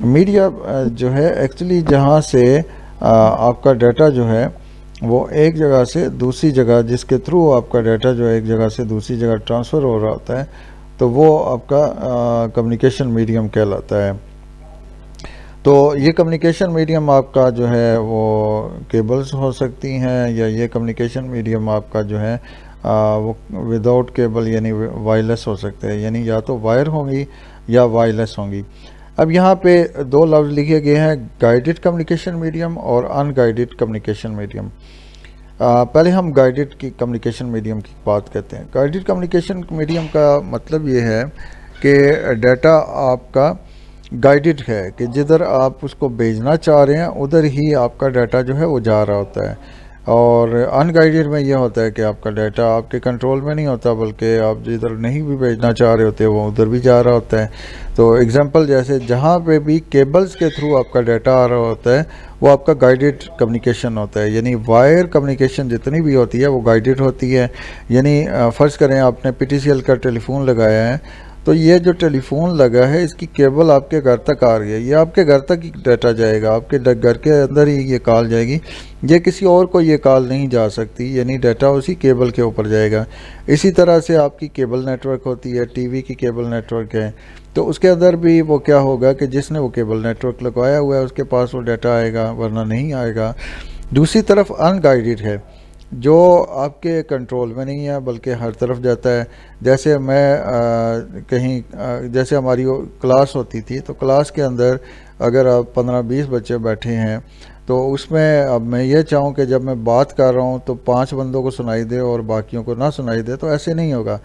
[SPEAKER 1] मीडिया जो है एक्चुअली जहाँ से आपका डाटा जो है वो एक जगह से दूसरी जगह, जिसके थ्रू आपका डाटा जो है एक जगह से दूसरी जगह ट्रांसफ़र हो रहा होता है, तो वो आपका कम्युनिकेशन मीडियम कहलाता है। तो ये कम्युनिकेशन मीडियम आपका जो है वो केबल्स हो सकती हैं, या ये कम्युनिकेशन मीडियम आपका जो है वो विदाउट केबल यानी वायरलेस हो सकते हैं, यानी या तो वायर होंगी या वायरलेस होंगी। अब यहाँ पे दो लफ्ज़ लिखे गए हैं, गाइडेड कम्युनिकेशन मीडियम और अनगाइडेड कम्युनिकेशन मीडियम। पहले हम गाइडेड की कम्युनिकेशन मीडियम की बात करते हैं। गाइडेड कम्युनिकेशन मीडियम का मतलब ये है कि डाटा आपका गाइडेड है, कि जिधर आप उसको भेजना चाह रहे हैं उधर ही आपका डाटा जो है वो जा रहा होता है। और अनगाइडेड में यह होता है कि आपका डाटा आपके कंट्रोल में नहीं होता, बल्कि आप जिधर नहीं भी भेजना चाह रहे होते वो उधर भी जा रहा होता है। तो एग्जांपल जैसे जहाँ पे भी केबल्स के थ्रू आपका डाटा आ रहा होता है वो आपका गाइडेड कम्युनिकेशन होता है, यानी वायर कम्युनिकेशन जितनी भी होती है वो गाइडेड होती है। यानी फ़र्ज़ करें आपने PTCL का टेलीफोन लगाया है, तो ये जो टेलीफोन लगा है इसकी केबल आपके घर तक आ रही है, ये आपके घर तक ही डाटा जाएगा, आपके घर के अंदर ही ये कॉल जाएगी, ये किसी और को ये कॉल नहीं जा सकती, यानी डाटा उसी केबल के ऊपर जाएगा। इसी तरह से आपकी केबल नेटवर्क होती है, टीवी की केबल नेटवर्क है, तो उसके अंदर भी वो क्या होगा कि जिसने वो केबल नेटवर्क लगवाया हुआ है उसके पास वो डाटा आएगा, वरना नहीं आएगा। दूसरी तरफ अनगाइडेड है, जो आपके कंट्रोल में नहीं है बल्कि हर तरफ जाता है। जैसे मैं कहीं जैसे हमारी क्लास होती थी, तो क्लास के अंदर अगर आप 15-20 बच्चे बैठे हैं, तो उसमें अब मैं ये चाहूँ कि जब मैं बात कर रहा हूँ तो 5 बंदों को सुनाई दे और बाकियों को ना सुनाई दे, तो ऐसे नहीं होगा,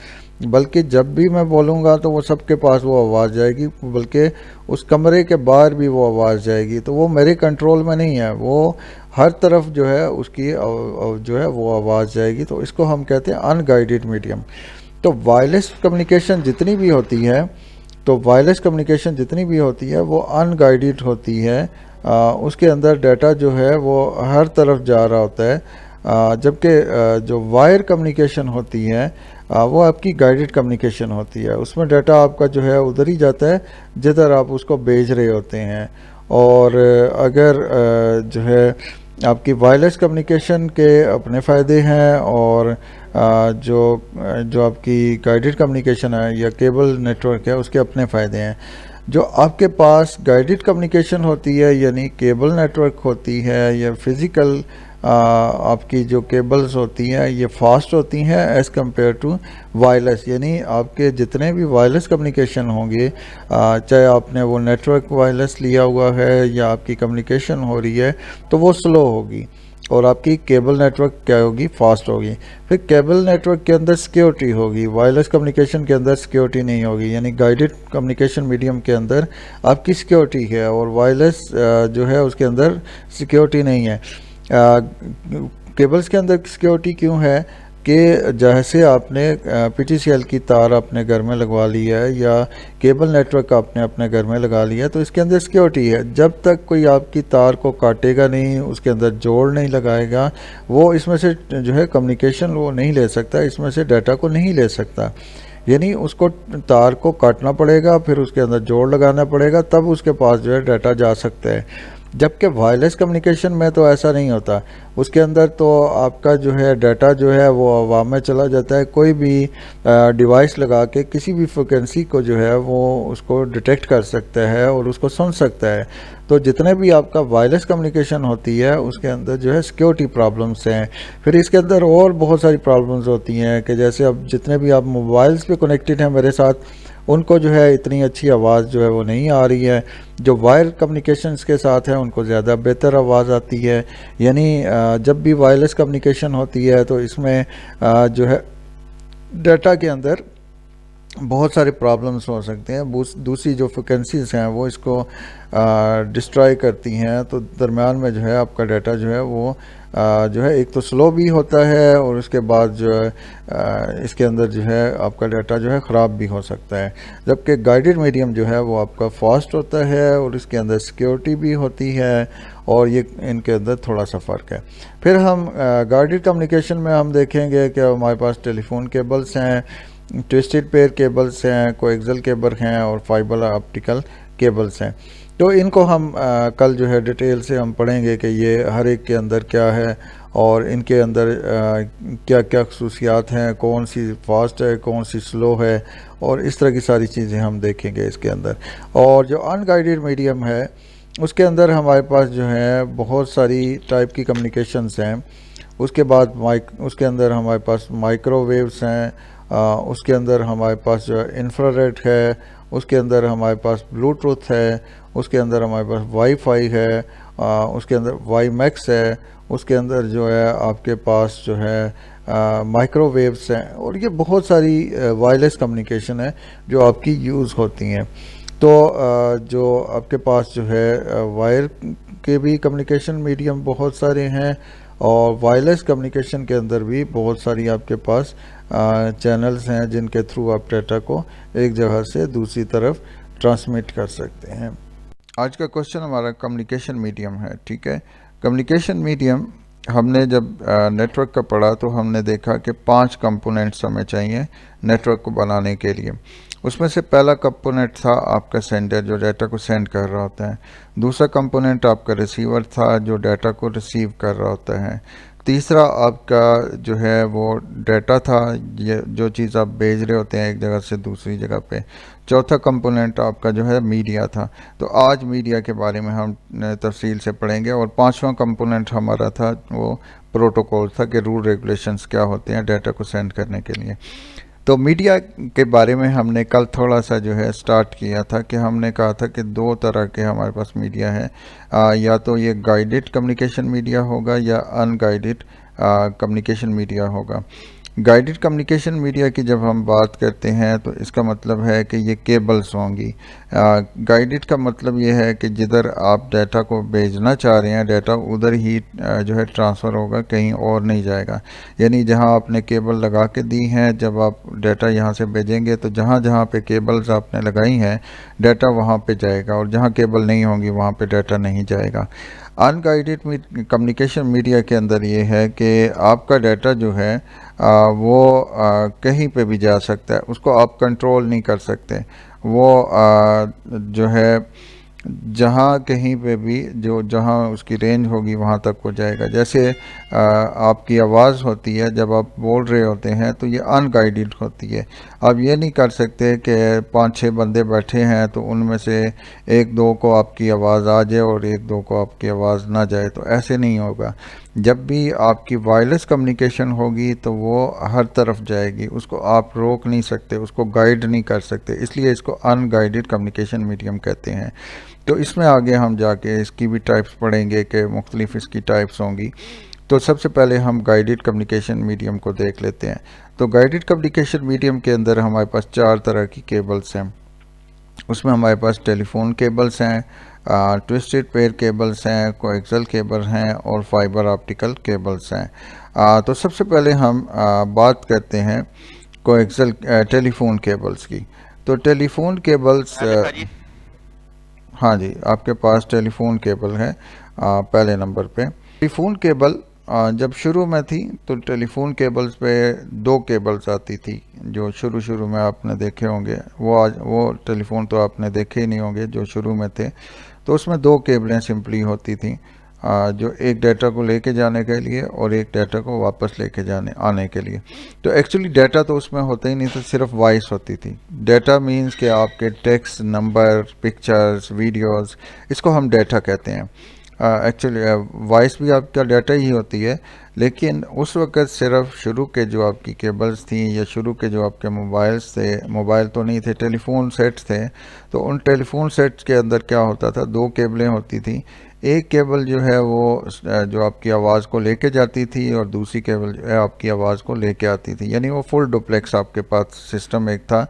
[SPEAKER 1] बल्कि जब भी मैं बोलूँगा तो वो सबके पास वो आवाज़ जाएगी, बल्कि उस कमरे के बाहर भी वो आवाज़ जाएगी। तो वो मेरे कंट्रोल में नहीं है, वो हर तरफ जो है उसकी जो है वो आवाज़ जाएगी। तो इसको हम कहते हैं अनगाइडेड मीडियम। तो वायरलेस कम्युनिकेशन जितनी भी होती है, तो वायरलेस कम्युनिकेशन जितनी भी होती है वो अनगाइडेड होती है। उसके अंदर डाटा जो है वो हर तरफ जा रहा होता है, जबकि जो वायर कम्युनिकेशन होती है वो आपकी गाइडेड कम्युनिकेशन होती है। उसमें डाटा आपका जो है उधर ही जाता है जिधर आप उसको भेज रहे होते हैं। और अगर जो है आपकी वायरलेस कम्युनिकेशन के अपने फ़ायदे हैं, और जो आपकी गाइडेड कम्युनिकेशन है या केबल नेटवर्क है उसके अपने फ़ायदे हैं। जो आपके पास गाइडेड कम्युनिकेशन होती है यानी केबल नेटवर्क होती है या फिज़िकल आपकी जो केबल्स होती हैं ये फास्ट होती हैं एज़ कम्पेयर टू वायरलेस, यानी आपके जितने भी वायरलेस कम्युनिकेशन होंगे, चाहे आपने वो नेटवर्क वायरलेस लिया हुआ है या आपकी कम्युनिकेशन हो रही है, तो वो स्लो होगी, और आपकी केबल नेटवर्क क्या होगी, फास्ट होगी। फिर केबल नेटवर्क के अंदर सिक्योरिटी होगी, वायरलेस कम्युनिकेशन के अंदर सिक्योरिटी नहीं होगी, यानी गाइडेड कम्युनिकेशन मीडियम के अंदर आपकी सिक्योरिटी है और वायरलेस जो है उसके अंदर सिक्योरिटी नहीं है। केबल्स के अंदर सिक्योरिटी क्यों है कि जैसे आपने PTCL की तार अपने घर में लगवा ली है या केबल नेटवर्क आपने अपने घर में लगा लिया है, तो इसके अंदर सिक्योरिटी है। जब तक कोई आपकी तार को काटेगा नहीं, उसके अंदर जोड़ नहीं लगाएगा, वो इसमें से जो है कम्युनिकेशन वो नहीं ले सकता, इसमें से डाटा को नहीं ले सकता। यानी उसको तार को काटना पड़ेगा, फिर उसके अंदर जोड़ लगाना पड़ेगा, तब उसके पास जो है डाटा जा सकता है। जबकि वायरलेस कम्युनिकेशन में तो ऐसा नहीं होता। उसके अंदर तो आपका जो है डाटा जो है वो हवा में चला जाता है। कोई भी डिवाइस लगा के किसी भी फ्रिक्वेंसी को जो है वो उसको डिटेक्ट कर सकता है और उसको सुन सकता है। तो जितने भी आपका वायरलेस कम्युनिकेशन होती है उसके अंदर जो है सिक्योरिटी प्रॉब्लम्स हैं। फिर इसके अंदर और बहुत सारी प्रॉब्लम्स होती हैं कि जैसे अब जितने भी आप मोबाइल्स पे कनेक्टेड हैं मेरे साथ, उनको जो है इतनी अच्छी आवाज़ जो है वो नहीं आ रही है। जो वायर कम्युनिकेशंस के साथ है उनको ज़्यादा बेहतर आवाज़ आती है। यानी जब भी वायरलेस कम्युनिकेशन होती है तो इसमें जो है डाटा के अंदर बहुत सारे प्रॉब्लम्स हो सकते हैं। दूसरी जो फ्रिक्वेंसीज हैं वो इसको डिस्ट्रॉय करती हैं, तो दरमियान में जो है आपका डाटा जो है वो जो है एक तो स्लो भी होता है और उसके बाद जो है इसके अंदर जो है आपका डाटा जो है ख़राब भी हो सकता है। जबकि गाइडेड मीडियम जो है वो आपका फास्ट होता है और इसके अंदर सिक्योरिटी भी होती है, और ये इनके अंदर थोड़ा सा फ़र्क है। फिर हम गाइडेड कम्युनिकेशन में हम देखेंगे कि हमारे पास टेलीफोन केबल्स हैं, ट्विस्टेड पेयर केबल्स हैं, कोएक्सियल केबल हैं और फाइबर ऑप्टिकल केबल्स हैं। तो इनको हम कल जो है डिटेल से हम पढ़ेंगे कि ये हर एक के अंदर क्या है और इनके अंदर क्या क्या खसूसियात हैं, कौन सी फास्ट है, कौन सी स्लो है, और इस तरह की सारी चीज़ें हम देखेंगे इसके अंदर। और जो अनगाइडेड मीडियम है उसके अंदर हमारे पास जो है बहुत सारी टाइप की कम्युनिकेशंस हैं। उसके बाद उसके अंदर हमारे पास माइक्रोवेव्स हैं, उसके अंदर हमारे पास जो है इंफ्रारेड है, उसके अंदर हमारे पास ब्लूटूथ है, उसके अंदर हमारे पास वाईफाई है, उसके अंदर वाईमैक्स है, उसके अंदर जो है आपके पास जो है माइक्रोवेव्स हैं, और ये बहुत सारी वायरलेस कम्युनिकेशन है जो आपकी यूज़ होती हैं। तो जो आपके पास जो है वायर के भी कम्युनिकेशन मीडियम बहुत सारे हैं, और वायरलेस कम्युनिकेशन के अंदर भी बहुत सारी आपके पास चैनल्स हैं जिनके थ्रू आप डाटा को एक जगह से दूसरी तरफ ट्रांसमिट कर सकते हैं। आज का क्वेश्चन हमारा कम्युनिकेशन मीडियम है, ठीक है। कम्युनिकेशन मीडियम हमने जब नेटवर्क का पढ़ा तो हमने देखा कि 5 कंपोनेंट्स हमें चाहिए नेटवर्क को बनाने के लिए। उसमें से पहला कंपोनेंट था आपका सेंडर, जो डाटा को सेंड कर रहा होता है। दूसरा कंपोनेंट आपका रिसीवर था, जो डाटा को रिसीव कर रहा होता है। तीसरा आपका जो है वो डाटा था, ये जो चीज़ आप भेज रहे होते हैं एक जगह से दूसरी जगह पे। चौथा कंपोनेंट आपका जो है मीडिया था। तो आज मीडिया के बारे में हम तफसील से पढ़ेंगे। और पांचवा कंपोनेंट हमारा था वो प्रोटोकॉल था कि रूल रेगुलेशंस क्या होते हैं डाटा को सेंड करने के लिए। तो मीडिया के बारे में हमने कल थोड़ा सा जो है स्टार्ट किया था कि हमने कहा था कि 2 तरह के हमारे पास मीडिया है, या तो ये गाइडेड कम्युनिकेशन मीडिया होगा या अनगाइडेड कम्युनिकेशन मीडिया होगा। गाइडेड कम्युनिकेशन मीडिया की जब हम बात करते हैं तो इसका मतलब है कि ये केबल्स होंगी। गाइडेड का मतलब ये है कि जिधर आप डाटा को भेजना चाह रहे हैं डाटा उधर ही जो है ट्रांसफ़र होगा, कहीं और नहीं जाएगा। यानी जहां आपने केबल लगा के दी हैं, जब आप डाटा यहां से भेजेंगे तो जहां जहां पे केबल्स आपने लगाई हैं डाटा वहां पे जाएगा, और जहां केबल नहीं होंगी वहां पे डाटा नहीं जाएगा। अनगाइडेड कम्युनिकेशन मीडिया के अंदर ये है कि आपका डाटा जो है वो कहीं पे भी जा सकता है, उसको आप कंट्रोल नहीं कर सकते। वो जो है जहाँ कहीं पे भी जो जहाँ उसकी रेंज होगी वहाँ तक हो जाएगा। जैसे आपकी आवाज़ होती है जब आप बोल रहे होते हैं तो ये अनगाइडेड होती है। आप ये नहीं कर सकते कि 5-6 बंदे बैठे हैं तो उनमें से 1-2 को आपकी आवाज़ आ जाए और 1-2 को आपकी आवाज़ ना जाए, तो ऐसे नहीं होगा। जब भी आपकी वायरलेस कम्युनिकेशन होगी तो वो हर तरफ जाएगी, उसको आप रोक नहीं सकते, उसको गाइड नहीं कर सकते, इसलिए इसको अनगाइडेड कम्युनिकेशन मीडियम कहते हैं। तो इसमें आगे हम जाके इसकी भी टाइप्स पढ़ेंगे कि मुख्तलिफ इसकी टाइप्स होंगी। तो सबसे पहले हम गाइडेड कम्युनिकेशन मीडियम को देख लेते हैं। तो गाइडेड कम्युनिकेशन मीडियम के अंदर हमारे पास 4 तरह की केबल्स हैं। उसमें हमारे पास टेलीफोन केबल्स हैं, ट्विस्टेड पेयर केबल्स हैं, कोएक्सियल केबल हैं और फाइबर ऑप्टिकल केबल्स हैं। तो सबसे पहले हम बात करते हैं कोएक्सियल टेलीफोन केबल्स की। तो टेलीफोन केबल्स, हाँ जी, आपके पास टेलीफोन केबल है पहले नंबर पे। टेलीफोन केबल जब शुरू में थी तो टेलीफोन केबल्स पे दो केबल्स आती थी, जो शुरू शुरू में आपने देखे होंगे। वो टेलीफोन तो आपने देखे ही नहीं होंगे जो शुरू में थे। तो उसमें दो केबलें सिंपली होती थी, जो एक डाटा को लेके जाने के लिए और एक डाटा को वापस लेके जाने आने के लिए। तो एक्चुअली डाटा तो उसमें होता ही नहीं था, सिर्फ वॉइस होती थी। डाटा मींस कि आपके टेक्स्ट, नंबर, पिक्चर्स, वीडियोस, इसको हम डाटा कहते हैं। एक्चुअली वॉइस भी आपका डाटा ही होती है, लेकिन उस वक़्त सिर्फ शुरू के जो आपकी केबल्स थी या शुरू के जो आपके मोबाइल्स थे, मोबाइल तो नहीं थे, टेलीफोन सेट्स थे। तो उन टेलीफोन सेट्स के अंदर क्या होता था, दो केबलें होती थी। एक केबल जो है वो जो आपकी आवाज़ को लेके जाती थी और दूसरी केबल जो है आपकी आवाज़ को लेके आती थी। यानी वो फुल डुप्लेक्स आपके पास सिस्टम एक था,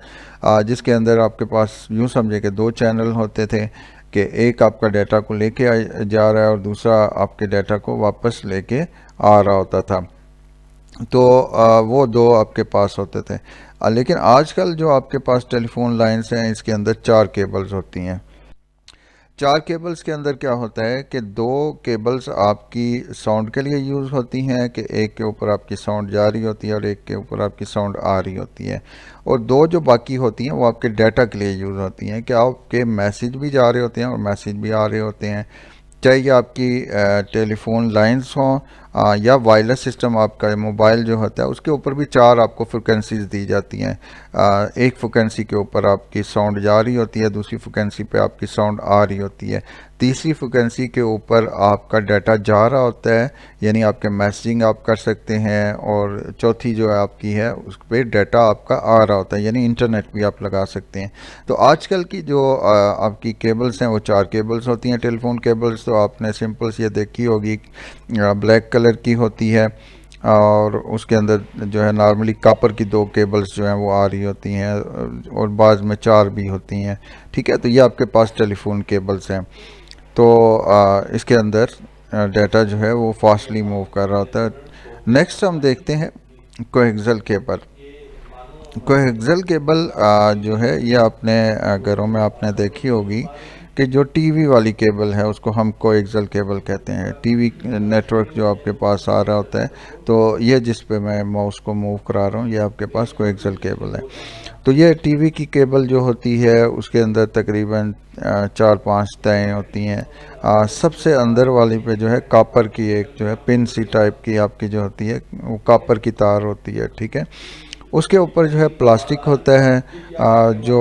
[SPEAKER 1] जिसके अंदर आपके पास यूँ समझे कि दो चैनल होते थे कि एक आपका डाटा को लेके जा रहा है और दूसरा आपके डाटा को वापस लेके आ रहा होता था। तो वो दो आपके पास होते थे। लेकिन आजकल जो आपके पास टेलीफोन लाइंस हैं, इसके अंदर चार केबल्स होती हैं। चार केबल्स के अंदर क्या होता है कि दो केबल्स आपकी साउंड के लिए यूज़ होती हैं, कि एक के ऊपर आपकी साउंड जा रही होती है और एक के ऊपर आपकी साउंड आ रही होती है। और दो जो बाकी होती हैं वो आपके डाटा के लिए यूज़ होती हैं, कि आपके मैसेज भी जा रहे होते हैं और मैसेज भी आ रहे होते हैं। चाहे ये आपकी टेलीफोन लाइंस हों या वायरलेस सिस्टम, आपका मोबाइल जो होता है उसके ऊपर भी चार आपको फ्रिक्वेंसीज दी जाती हैं। एक फ्रिक्वेंसी के ऊपर आपकी साउंड जा रही होती है, दूसरी फ्रिक्वेंसी पे आपकी साउंड आ रही होती है, तीसरी फ्रिक्वेंसी के ऊपर आपका डाटा जा रहा होता है, यानी आपके मैसेजिंग आप कर सकते हैं, और चौथी जो है आपकी है उस पर डाटा आपका आ रहा होता है, यानी इंटरनेट भी आप लगा सकते हैं। तो आजकल की जो आपकी केबल्स हैं वो चार केबल्स होती हैं। टेलीफोन केबल्स तो आपने सिंपल सी ये देखी होगी, ब्लैक कलर की होती है, और उसके अंदर जो है नॉर्मली कॉपर की दो केबल्स जो हैं वो आ रही होती हैं, और बाद में चार भी होती हैं। ठीक है, तो ये आपके पास टेलीफोन केबल्स हैं। तो इसके अंदर डाटा जो है वो फास्टली मूव कर रहा होता है। नेक्स्ट हम देखते हैं कोएक्सियल केबल। कोएक्सियल केबल जो है ये अपने घरों में आपने देखी होगी कि जो टीवी वाली केबल है उसको हम कोएक्सियल केबल कहते हैं। टीवी नेटवर्क जो आपके पास आ रहा होता है, तो ये जिस पे मैं माउस को मूव करा रहा हूँ ये आपके पास कोएक्सियल केबल है। तो ये टीवी की केबल जो होती है उसके अंदर तकरीबन 4-5 तय होती हैं। सबसे अंदर वाली पे जो है कॉपर की एक जो है पिन सी टाइप की आपकी जो होती है वो कॉपर की तार होती है। ठीक है, उसके ऊपर जो है प्लास्टिक होता है, जो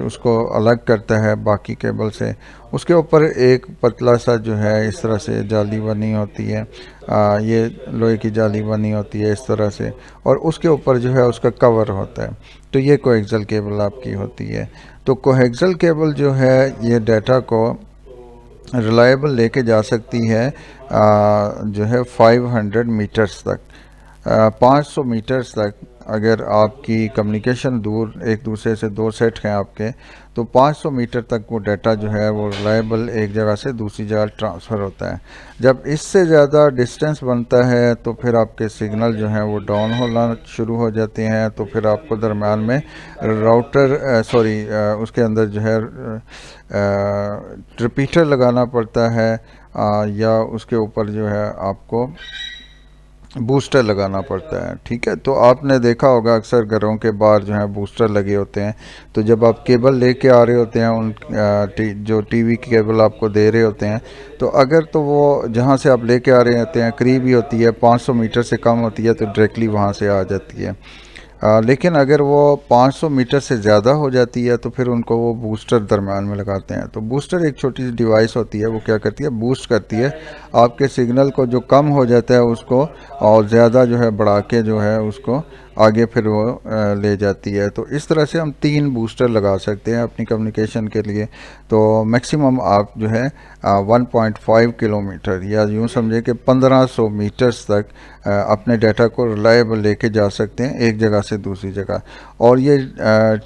[SPEAKER 1] उसको अलग करता है बाकी केबल से। उसके ऊपर एक पतला सा जो है इस तरह से जाली बनी होती है, ये लोहे की जाली बनी होती है इस तरह से, और उसके ऊपर जो है उसका कवर होता है। तो ये कोएक्सियल केबल आपकी होती है। तो कोएक्सियल केबल जो है ये डाटा को रिलायबल लेके जा सकती है जो है 500 मीटर्स तक, 500 मीटर्स तक। अगर आपकी कम्युनिकेशन दूर एक दूसरे से दो सेट हैं आपके, तो 500 मीटर तक वो डाटा जो है वो रिलायबल एक जगह से दूसरी जगह ट्रांसफ़र होता है। जब इससे ज़्यादा डिस्टेंस बनता है तो फिर आपके सिग्नल जो हैं वो डाउन होना शुरू हो जाते हैं। तो फिर आपको दरम्यान में राउटर उसके अंदर जो है रिपीटर लगाना पड़ता है, या उसके ऊपर जो है आपको बूस्टर लगाना पड़ता है। ठीक है, तो आपने देखा होगा अक्सर घरों के बाहर जो है बूस्टर लगे होते हैं। तो जब आप केबल लेके आ रहे होते हैं जो टीवी की केबल आपको दे रहे होते हैं, तो अगर तो वो जहाँ से आप लेके आ रहे होते हैं करीब ही होती है, 500 मीटर से कम होती है, तो डायरेक्टली वहाँ से आ जाती है। लेकिन अगर वो 500 मीटर से ज़्यादा हो जाती है तो फिर उनको वो बूस्टर दरम्यान में लगाते हैं। तो बूस्टर एक छोटी सी डिवाइस होती है, वो क्या करती है, बूस्ट करती है आपके सिग्नल को, जो कम हो जाता है उसको, और ज़्यादा जो है बढ़ा के जो है उसको आगे फिर वो ले जाती है। तो इस तरह से हम 3 बूस्टर लगा सकते हैं अपनी कम्युनिकेशन के लिए। तो मैक्सिमम आप जो है 1.5 किलोमीटर या यूँ समझे कि 1500 मीटर्स तक अपने डाटा को रिलायबल लेके जा सकते हैं एक जगह से से दूसरी जगह। और ये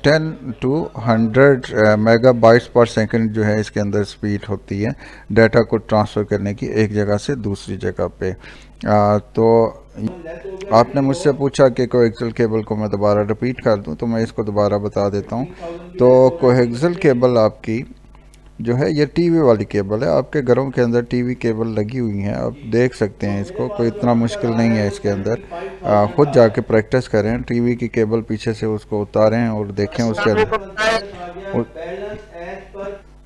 [SPEAKER 1] 10 to 100 मेगाबाइट्स पर सेकंड जो है इसके अंदर स्पीड होती है डाटा को ट्रांसफ़र करने की एक जगह से दूसरी जगह पे। तो आपने मुझसे पूछा कि कोएक्सियल केबल को मैं दोबारा रिपीट कर दूं, तो मैं इसको दोबारा बता देता हूं। तो कोएक्सियल केबल आपकी जो है ये टीवी वाली केबल है। आपके घरों के अंदर टीवी केबल लगी हुई हैं, आप देख सकते हैं इसको, कोई इतना मुश्किल नहीं है इसके अंदर। खुद जाके प्रैक्टिस करें, टीवी की केबल पीछे से उसको उतारें और देखें उसके अंदर।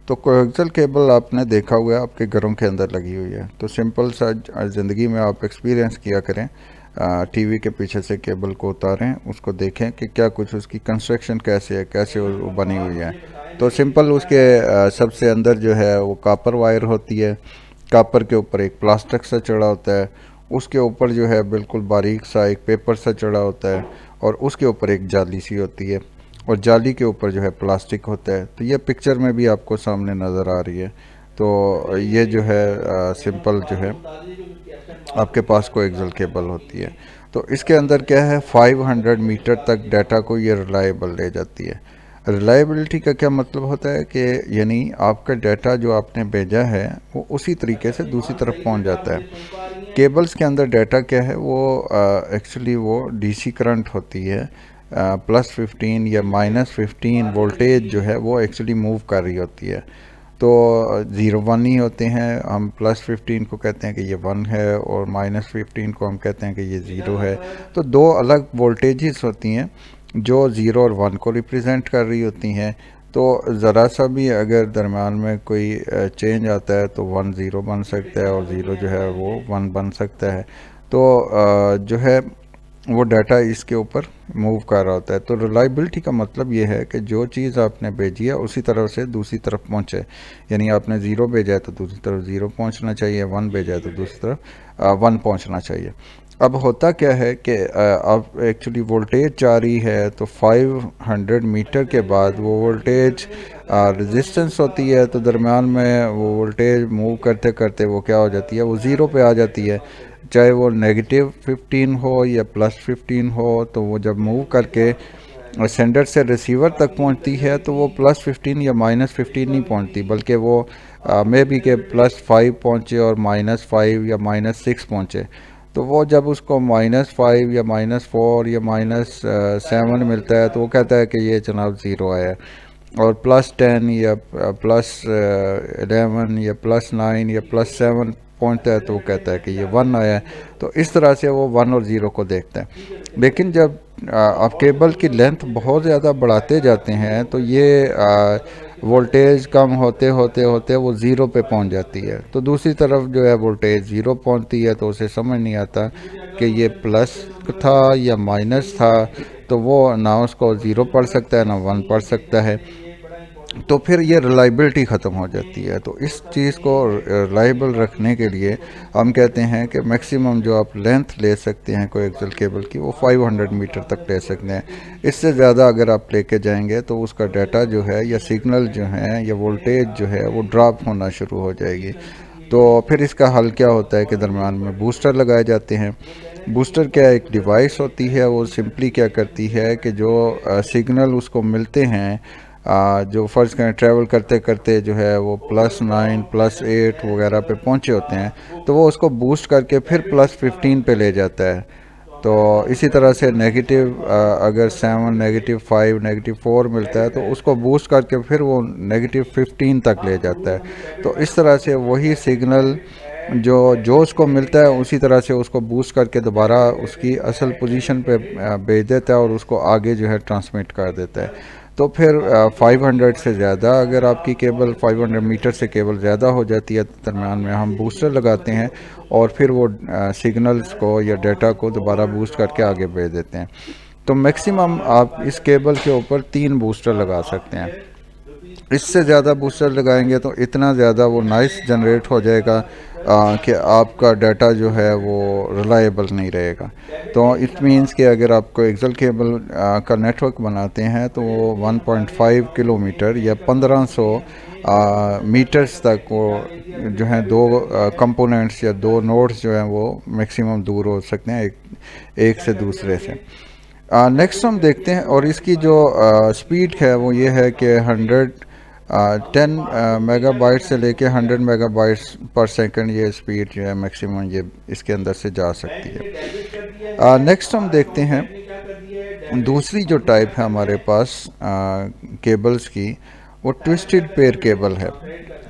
[SPEAKER 1] तो कोएक्सियल केबल आपने देखा हुआ है आपके घरों के अंदर लगी हुई है। तो सिंपल सा ज़िंदगी में आप एक्सपीरियंस किया करें, टीवी के पीछे से केबल को उतारें, उसको देखें कि क्या कुछ उसकी कंस्ट्रक्शन कैसे है, कैसे वो बनी हुई है। तो सिंपल उसके सबसे अंदर जो है वो कॉपर वायर होती है, कॉपर के ऊपर एक प्लास्टिक सा चढ़ा होता है, उसके ऊपर जो है बिल्कुल बारीक सा एक पेपर सा चढ़ा होता है, और उसके ऊपर एक जाली सी होती है, और जाली के ऊपर जो है प्लास्टिक होता है। तो ये पिक्चर में भी आपको सामने नज़र आ रही है। तो ये जो है सिंपल जो है आपके पास कोएक्सियल केबल होती है। तो इसके अंदर क्या है, 500 मीटर तक डाटा को ये रिलायबल ले जाती है। रिलायबिलिटी का क्या मतलब होता है कि यानी आपका डाटा जो आपने भेजा है वो उसी तरीके से दूसरी तरफ पहुंच जाता है। केबल्स के अंदर डाटा क्या है वो एक्चुअली वो डीसी करंट होती है, +15 या -15 वोल्टेज जो है वो एक्चुअली मूव कर रही होती है। तो 0 1 ही होते हैं, हम +15 को कहते हैं कि ये 1 है, और -15 को हम कहते हैं कि ये 0 है। तो दो अलग वोल्टेजेस होती हैं जो 0 और 1 को रिप्रेजेंट कर रही होती हैं। तो ज़रा सा भी अगर दरम्यान में कोई चेंज आता है तो 1 0 बन सकता है, और 0 जो है वो 1 बन सकता है। तो जो है वो डाटा इसके ऊपर मूव कर रहा होता है। तो रिलायबिलिटी का मतलब ये है कि जो चीज़ आपने भेजी है उसी तरफ से दूसरी तरफ पहुंचे। यानी आपने 0 भेजा है तो दूसरी तरफ 0 पहुंचना चाहिए, 1 भेजा है तो दूसरी तरफ 1 पहुंचना चाहिए। अब होता क्या है कि अब एक्चुअली वोल्टेज जा रही है, तो 500 मीटर के बाद वो वोल्टेज रेजिस्टेंस होती है, तो दरम्यान में वो वोल्टेज मूव करते करते वो क्या हो जाती है, वो 0 पे आ जाती है। चाहे वो -15 हो या +15 हो, तो वो जब मूव करके सेंडर से रिसीवर तक पहुंचती है तो वो +15 या -15 नहीं पहुंचती, बल्कि वो मे बी के +5 पहुंचे और -5 या -6 पहुंचे। तो वो जब उसको -5 या -4 या -7 मिलता है तो वो कहता है कि ये जनाब 0 आया है। और +10 या +11 या +9 या +7 पहुंचता है तो वो कहता है कि ये 1 आया है। तो इस तरह से वो 1 और 0 को देखता है। लेकिन जब आप केबल की लेंथ बहुत ज़्यादा बढ़ाते जाते हैं तो ये वोल्टेज कम होते होते होते वो 0 पे पहुंच जाती है। तो दूसरी तरफ जो है वोल्टेज 0 पहुंचती है, तो उसे समझ नहीं आता कि ये प्लस था या माइनस था। तो वो ना उसको 0 पढ़ सकता है ना 1 पढ़ सकता है। तो फिर ये रिलायबिलिटी ख़त्म हो जाती है। तो इस चीज़ को रिलायबल रखने के लिए हम कहते हैं कि मैक्सिमम जो आप लेंथ ले सकते हैं कोएक्सियल केबल की वो 500 मीटर तक ले सकते हैं। इससे ज़्यादा अगर आप लेके जाएंगे तो उसका डाटा जो है या सिग्नल जो है या वोल्टेज जो है वो ड्रॉप होना शुरू हो जाएगी। तो फिर इसका हल क्या होता है कि दरम्यान में बूस्टर लगाए जाते हैं। बूस्टर क्या एक डिवाइस होती है, वो सिंपली क्या करती है कि जो सिग्नल उसको मिलते हैं, जो फ़र्ज़ करें ट्रैवल करते करते जो है वो +9 +8 वगैरह पे पहुंचे होते हैं, तो वो उसको बूस्ट करके फिर +15 पे ले जाता है। तो इसी तरह से नेगेटिव अगर 7 -5 -4 मिलता है तो उसको बूस्ट करके फिर वो -15 तक ले जाता है। तो इस तरह से वही सिग्नल जो जो उसको मिलता है उसी तरह से उसको बूस्ट करके दोबारा उसकी असल पोजीशन पे भेज देता है और उसको आगे जो है ट्रांसमिट कर देता है। तो फिर 500 से ज़्यादा अगर आपकी केबल 500 मीटर से केबल ज़्यादा हो जाती है तो दरम्यान में हम बूस्टर लगाते हैं और फिर वो सिग्नल्स को या डाटा को दोबारा बूस्ट करके आगे भेज देते हैं। तो मैक्सिमम आप इस केबल के ऊपर 3 बूस्टर लगा सकते हैं। इससे ज़्यादा बूस्टर लगाएंगे तो इतना ज़्यादा वो नॉइस जनरेट हो जाएगा कि आपका डाटा जो है वो रिलायबल नहीं रहेगा। तो इट मीन्स कि अगर आप कोएक्सियल केबल का नेटवर्क बनाते हैं तो वो 1.5 किलोमीटर या 1500 मीटर्स तक वो जो है दो कंपोनेंट्स या दो नोड्स जो हैं वो मैक्सिमम दूर हो सकते हैं एक से दूसरे से। नेक्स्ट हम देखते हैं, और इसकी जो स्पीड है वो ये है कि 10 मेगाबाइट से लेके 100 मेगाबाइट्स पर सेकंड ये स्पीड जो है मैक्सिमम ये इसके अंदर से जा सकती है। नेक्स्ट हम देखते हैं दूसरी जो टाइप है हमारे पास केबल्स की, वो ट्विस्टेड पेयर केबल है।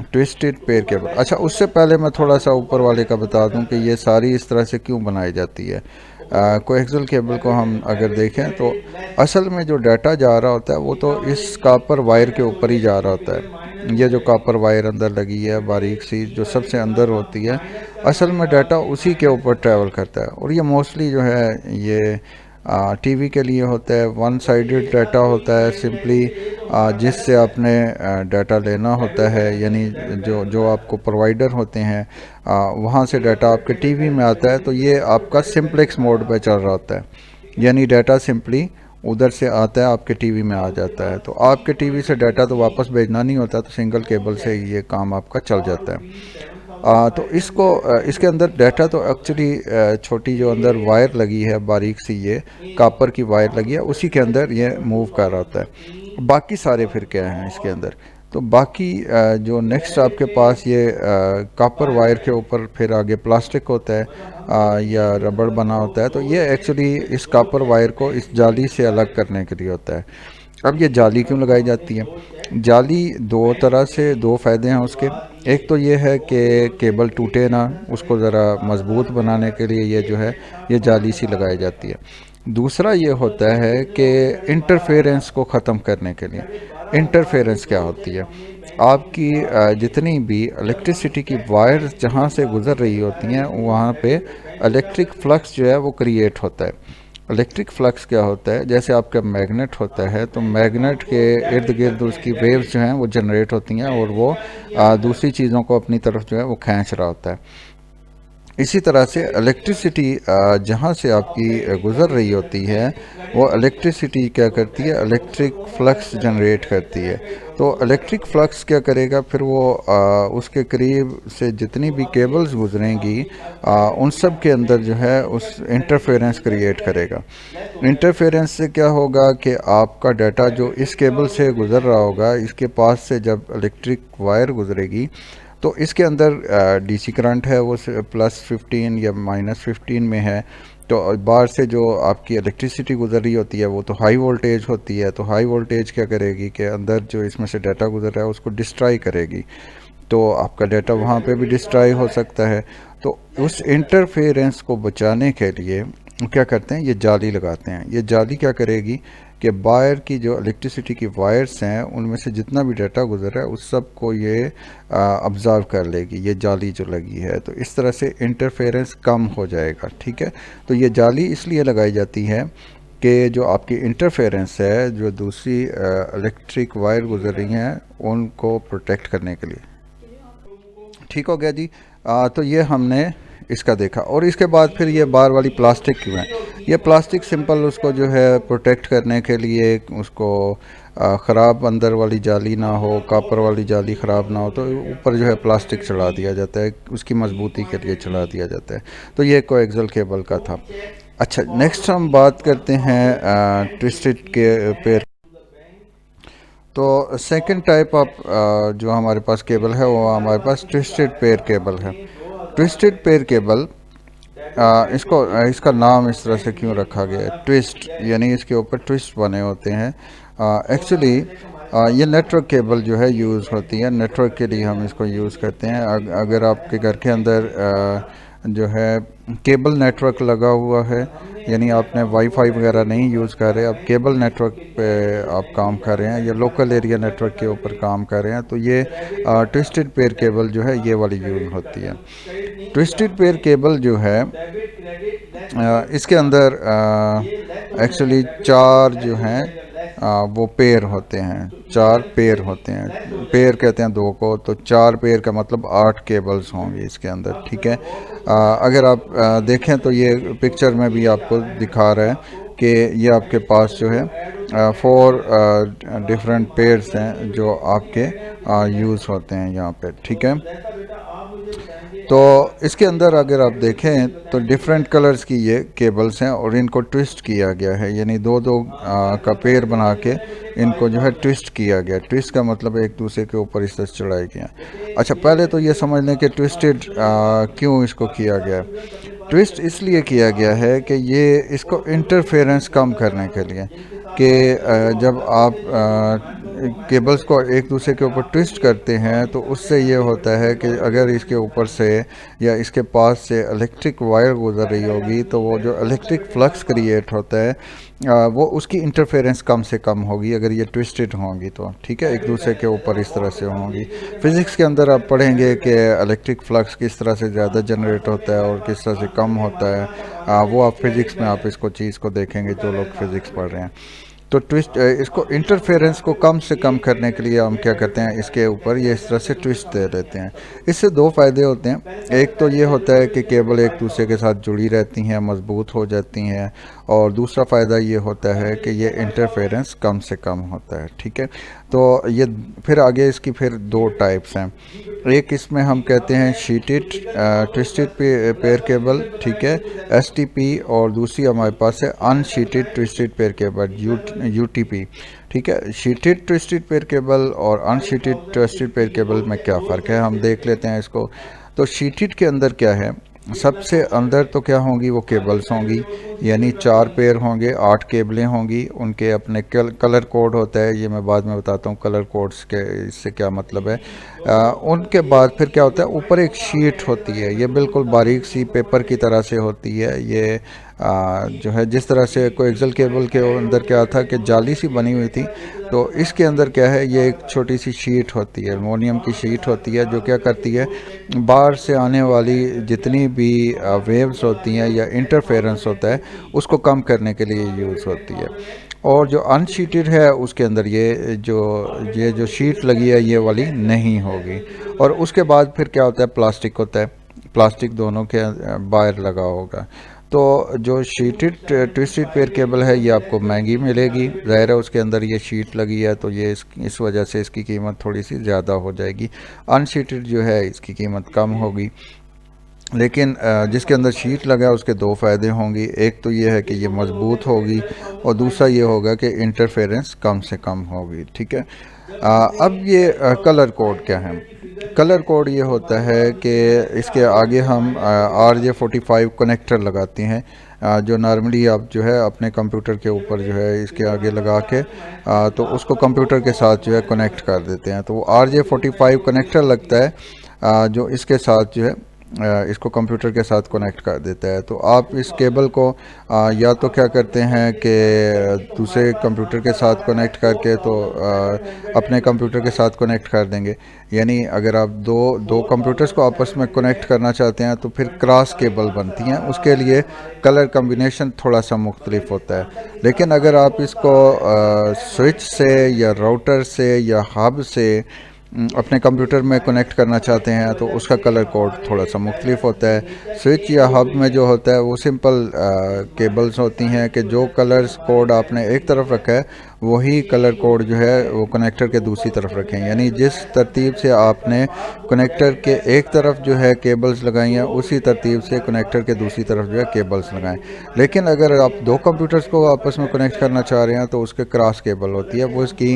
[SPEAKER 1] ट्विस्टेड पेयर केबल, अच्छा उससे पहले मैं थोड़ा सा ऊपर वाले का बता दूं कि ये सारी इस तरह से क्यों बनाई जाती है। कोएक्सियल केबल को हम अगर देखें तो असल में जो डाटा जा रहा होता है वो तो इस कॉपर वायर के ऊपर ही जा रहा होता है। ये जो कॉपर वायर अंदर लगी है बारीक सी जो सबसे अंदर होती है, असल में डाटा उसी के ऊपर ट्रैवल करता है। और ये मोस्टली जो है ये टीवी के लिए होता है, वन साइडेड डाटा होता है सिंपली, जिससे आपने डाटा लेना होता है, यानी जो जो आपको प्रोवाइडर होते हैं वहाँ से डाटा आपके टीवी में आता है, तो ये आपका सिंप्लेक्स मोड पे चल रहा होता है, यानी डाटा सिंपली उधर से आता है आपके टीवी में आ जाता है। तो आपके टीवी से डाटा तो वापस भेजना नहीं होता, तो सिंगल केबल से ये काम आपका चल जाता है। तो इसके अंदर डाटा तो एक्चुअली छोटी जो अंदर वायर लगी है बारीक सी, ये कॉपर की वायर लगी है, उसी के अंदर ये मूव कर रहा होता है। बाकी सारे फिर क्या हैं इसके अंदर, तो बाकी जो नेक्स्ट आपके पास ये कॉपर वायर के ऊपर फिर आगे प्लास्टिक होता है या रबड़ बना होता है, तो ये एक्चुअली इस कॉपर वायर को इस जाली से अलग करने के लिए होता है। अब ये जाली क्यों लगाई जाती है? जाली दो तरह से, दो फ़ायदे हैं उसके। एक तो ये है कि केबल टूटे ना, उसको ज़रा मज़बूत बनाने के लिए ये जो है ये जाली सी लगाई जाती है। दूसरा ये होता है कि इंटरफेरेंस को ख़त्म करने के लिए। इंटरफेरेंस क्या होती है? आपकी जितनी भी इलेक्ट्रिसिटी की वायर जहाँ से गुज़र रही होती हैं वहाँ पे इलेक्ट्रिक फ्लक्स जो है वो क्रिएट होता है। इलेक्ट्रिक फ्लक्स क्या होता है? जैसे आपका मैग्नेट होता है, तो मैग्नेट के इर्द गिर्द उसकी वेव्स जो हैं वो जनरेट होती हैं और वो दूसरी चीज़ों को अपनी तरफ जो है वो खींच रहा होता है। इसी तरह से इलेक्ट्रिसिटी जहाँ से आपकी गुज़र रही होती है, वो इलेक्ट्रिसिटी क्या करती है? इलेक्ट्रिक फ्लक्स जनरेट करती है। तो इलेक्ट्रिक फ्लक्स क्या करेगा फिर? वो उसके करीब से जितनी भी केबल्स गुजरेंगी उन सब के अंदर जो है उस इंटरफेरेंस क्रिएट करेगा। इंटरफेरेंस से क्या होगा कि आपका डाटा जो इस केबल से गुज़र रहा होगा, इसके पास से जब इलेक्ट्रिक वायर गुजरेगी तो इसके अंदर डीसी करंट है वो +15 या -15 में है, तो बाहर से जो आपकी इलेक्ट्रिसिटी गुजर रही होती है वो तो हाई वोल्टेज होती है। तो हाई वोल्टेज क्या करेगी कि अंदर जो इसमें से डाटा गुजर रहा है उसको डिस्ट्रॉय करेगी, तो आपका डाटा वहाँ पे भी डिस्ट्रॉय हो सकता है। तो उस इंटरफेरेंस को बचाने के लिए क्या करते हैं? ये जाली लगाते हैं। ये जाली क्या करेगी कि वायर की जो इलेक्ट्रिसिटी की वायर्स हैं उनमें से जितना भी डाटा गुजर रहा है उस सब को ये ऑब्ज़र्व कर लेगी, ये जाली जो लगी है। तो इस तरह से इंटरफेरेंस कम हो जाएगा, ठीक है। तो ये जाली इसलिए लगाई जाती है कि जो आपकी इंटरफेरेंस है, जो दूसरी इलेक्ट्रिक वायर गुजर रही हैं उनको प्रोटेक्ट करने के लिए। ठीक हो गया जी। तो ये हमने इसका देखा। और इसके बाद फिर ये बाहर वाली प्लास्टिक क्यों है? ये प्लास्टिक सिंपल उसको जो है प्रोटेक्ट करने के लिए, उसको ख़राब अंदर वाली जाली ना हो, कॉपर वाली जाली ख़राब ना हो, तो ऊपर जो है प्लास्टिक चढ़ा दिया जाता है, उसकी मजबूती के लिए चढ़ा दिया जाता है। तो ये कोएक्सियल केबल का था। अच्छा, नेक्स्ट हम बात करते हैं ट्विस्टेड के पेयर। तो सेकंड टाइप ऑफ जो हमारे पास केबल है वो हमारे पास ट्विस्टेड पेयर केबल है। ट्विस्टेड पेयर केबल, इसका नाम इस तरह से क्यों रखा गया है? ट्विस्ट, यानी इसके ऊपर ट्विस्ट बने होते हैं। एक्चुअली ये नेटवर्क केबल जो है यूज़ होती है, नेटवर्क के लिए हम इसको यूज़ करते हैं। अगर आपके घर के अंदर जो है केबल नेटवर्क लगा हुआ है, यानी आपने वाईफाई वगैरह नहीं यूज़ कर रहे, आप केबल नेटवर्क पे आप काम कर रहे हैं या लोकल एरिया नेटवर्क के ऊपर काम कर रहे हैं, तो ये ट्विस्टेड पेयर केबल जो है ये वाली यूज़ होती है। ट्विस्टेड पेयर केबल जो है इसके अंदर एक्चुअली चार जो हैं वो पेयर होते हैं, चार पेयर होते हैं। पेयर कहते हैं दो को, तो चार पेयर का मतलब 8 केबल्स होंगे इसके अंदर, ठीक है। अगर आप देखें तो ये पिक्चर में भी आपको दिखा रहा है कि ये आपके पास जो है 4 डिफरेंट पेयर्स हैं जो आपके यूज़ होते हैं यहाँ पे, ठीक है। तो इसके अंदर अगर आप देखें तो डिफरेंट कलर्स की ये केबल्स हैं और इनको ट्विस्ट किया गया है, यानी दो दो का पेयर बना के इनको जो है ट्विस्ट किया गया। ट्विस्ट का मतलब एक दूसरे के ऊपर इस तरह चढ़ाई गया। अच्छा, पहले तो ये समझ लें कि ट्विस्टेड क्यों इसको किया गया। ट्विस्ट इसलिए किया गया है कि ये इसको इंटरफेरेंस कम करने के लिए, कि जब आप केबल्स को एक दूसरे के ऊपर ट्विस्ट करते हैं तो उससे ये होता है कि अगर इसके ऊपर से या इसके पास से इलेक्ट्रिक वायर गुजर रही होगी तो वो जो इलेक्ट्रिक फ्लक्स क्रिएट होता है वो उसकी इंटरफेरेंस कम से कम होगी अगर ये ट्विस्टेड होंगी तो, ठीक है, एक दूसरे के ऊपर इस तरह से होंगी। फिज़िक्स के अंदर आप पढ़ेंगे कि इलेक्ट्रिक फ्लक्स किस तरह से ज़्यादा जनरेट होता है और किस तरह से कम होता है, वो आप फिज़िक्स में आप इसको चीज़ को देखेंगे जो लोग फिज़िक्स पढ़ रहे हैं। तो ट्विस्ट इसको इंटरफेरेंस को कम से कम करने के लिए हम क्या करते हैं, इसके ऊपर ये इस तरह से ट्विस्ट दे देते हैं। इससे दो फ़ायदे होते हैं। एक तो ये होता है कि केबल एक दूसरे के साथ जुड़ी रहती हैं, मजबूत हो जाती हैं, और दूसरा फ़ायदा ये होता है कि ये इंटरफेरेंस कम से कम होता है, ठीक है। तो ये फिर आगे इसकी फिर दो टाइप्स हैं। एक इसमें हम कहते हैं शीटेड ट्विस्टेड पेयर केबल, ठीक है, एसटीपी, और दूसरी हमारे पास है अनशीटेड ट्विस्टेड पेयर केबल, यूटीपी, ठीक है। शीटेड ट्विस्टेड पेयर केबल और अनशीटेड ट्विस्टेड पेयर केबल में क्या फ़र्क है, हम देख लेते हैं इसको। तो शीटेड के अंदर क्या है, सबसे अंदर तो क्या होंगी, वो केबल्स होंगी, यानी 4 पेयर होंगे, 8 केबलें होंगी, उनके अपने कलर कोड होता है, ये मैं बाद में बताता हूँ कलर कोड्स के इससे क्या मतलब है। उनके बाद फिर क्या होता है, ऊपर एक शीट होती है, ये बिल्कुल बारीक सी पेपर की तरह से होती है। ये जो है जिस तरह से कोई एक्सल केबल के अंदर क्या था कि जाली सी बनी हुई थी, तो इसके अंदर क्या है, ये एक छोटी सी शीट होती है, एलुमिनियम की शीट होती है, जो क्या करती है, बाहर से आने वाली जितनी भी वेव्स होती हैं या इंटरफेरेंस होता है उसको कम करने के लिए यूज़ होती है। और जो अनशीटेड है उसके अंदर ये जो शीट लगी है ये वाली नहीं होगी। और उसके बाद फिर क्या होता है, प्लास्टिक होता है, प्लास्टिक दोनों के बाहर लगा होगा। तो जो शीटेड ट्विस्टेड पेयर केबल है ये आपको महंगी मिलेगी, ज़ाहिर है उसके अंदर ये शीट लगी है तो ये इस वजह से इसकी कीमत थोड़ी सी ज़्यादा हो जाएगी। अनशीटेड जो है इसकी कीमत कम होगी। लेकिन जिसके अंदर शीट लगा है उसके दो फ़ायदे होंगे। एक तो ये है कि ये मज़बूत होगी और दूसरा ये होगा कि इंटरफेरेंस कम से कम होगी, ठीक है। अब ये कलर कोड क्या है। कलर कोड ये होता है कि इसके आगे हम RJ45 कनेक्टर लगाते हैं, जो नॉर्मली आप जो है अपने कंप्यूटर के ऊपर जो है इसके आगे लगा के तो उसको कंप्यूटर के साथ जो है कनेक्ट कर देते हैं। तो वो RJ45 कनेक्टर लगता है जो इसके साथ जो है इसको कंप्यूटर के साथ कनेक्ट कर देता है। तो आप इस केबल को या तो क्या करते हैं कि दूसरे कंप्यूटर के साथ कनेक्ट करके तो अपने कंप्यूटर के साथ कनेक्ट कर देंगे, यानी अगर आप दो कंप्यूटर्स को आपस में कनेक्ट करना चाहते हैं तो फिर क्रॉस केबल बनती हैं, उसके लिए कलर कम्बिनेशन थोड़ा सा मुख्तलिफ होता है। लेकिन अगर आप इसको स्विच से या राउटर से या हब से अपने कंप्यूटर में कनेक्ट करना चाहते हैं तो उसका कलर कोड थोड़ा सा मुख्तलिफ होता है। स्विच या हब में जो होता है वो सिंपल केबल्स होती हैं कि जो कलर्स कोड आपने एक तरफ रखा है वही कलर कोड जो है वो कनेक्टर के दूसरी तरफ रखें, यानी जिस तरतीब से आपने कनेक्टर के एक तरफ जो है केबल्स लगाई हैं उसी तरतीब से कनेक्टर के दूसरी तरफ जो है केबल्स लगाएं। लेकिन अगर आप दो कंप्यूटर्स को आपस में कनेक्ट करना चाह रहे हैं तो उसके क्रॉस केबल होती है, वो इसकी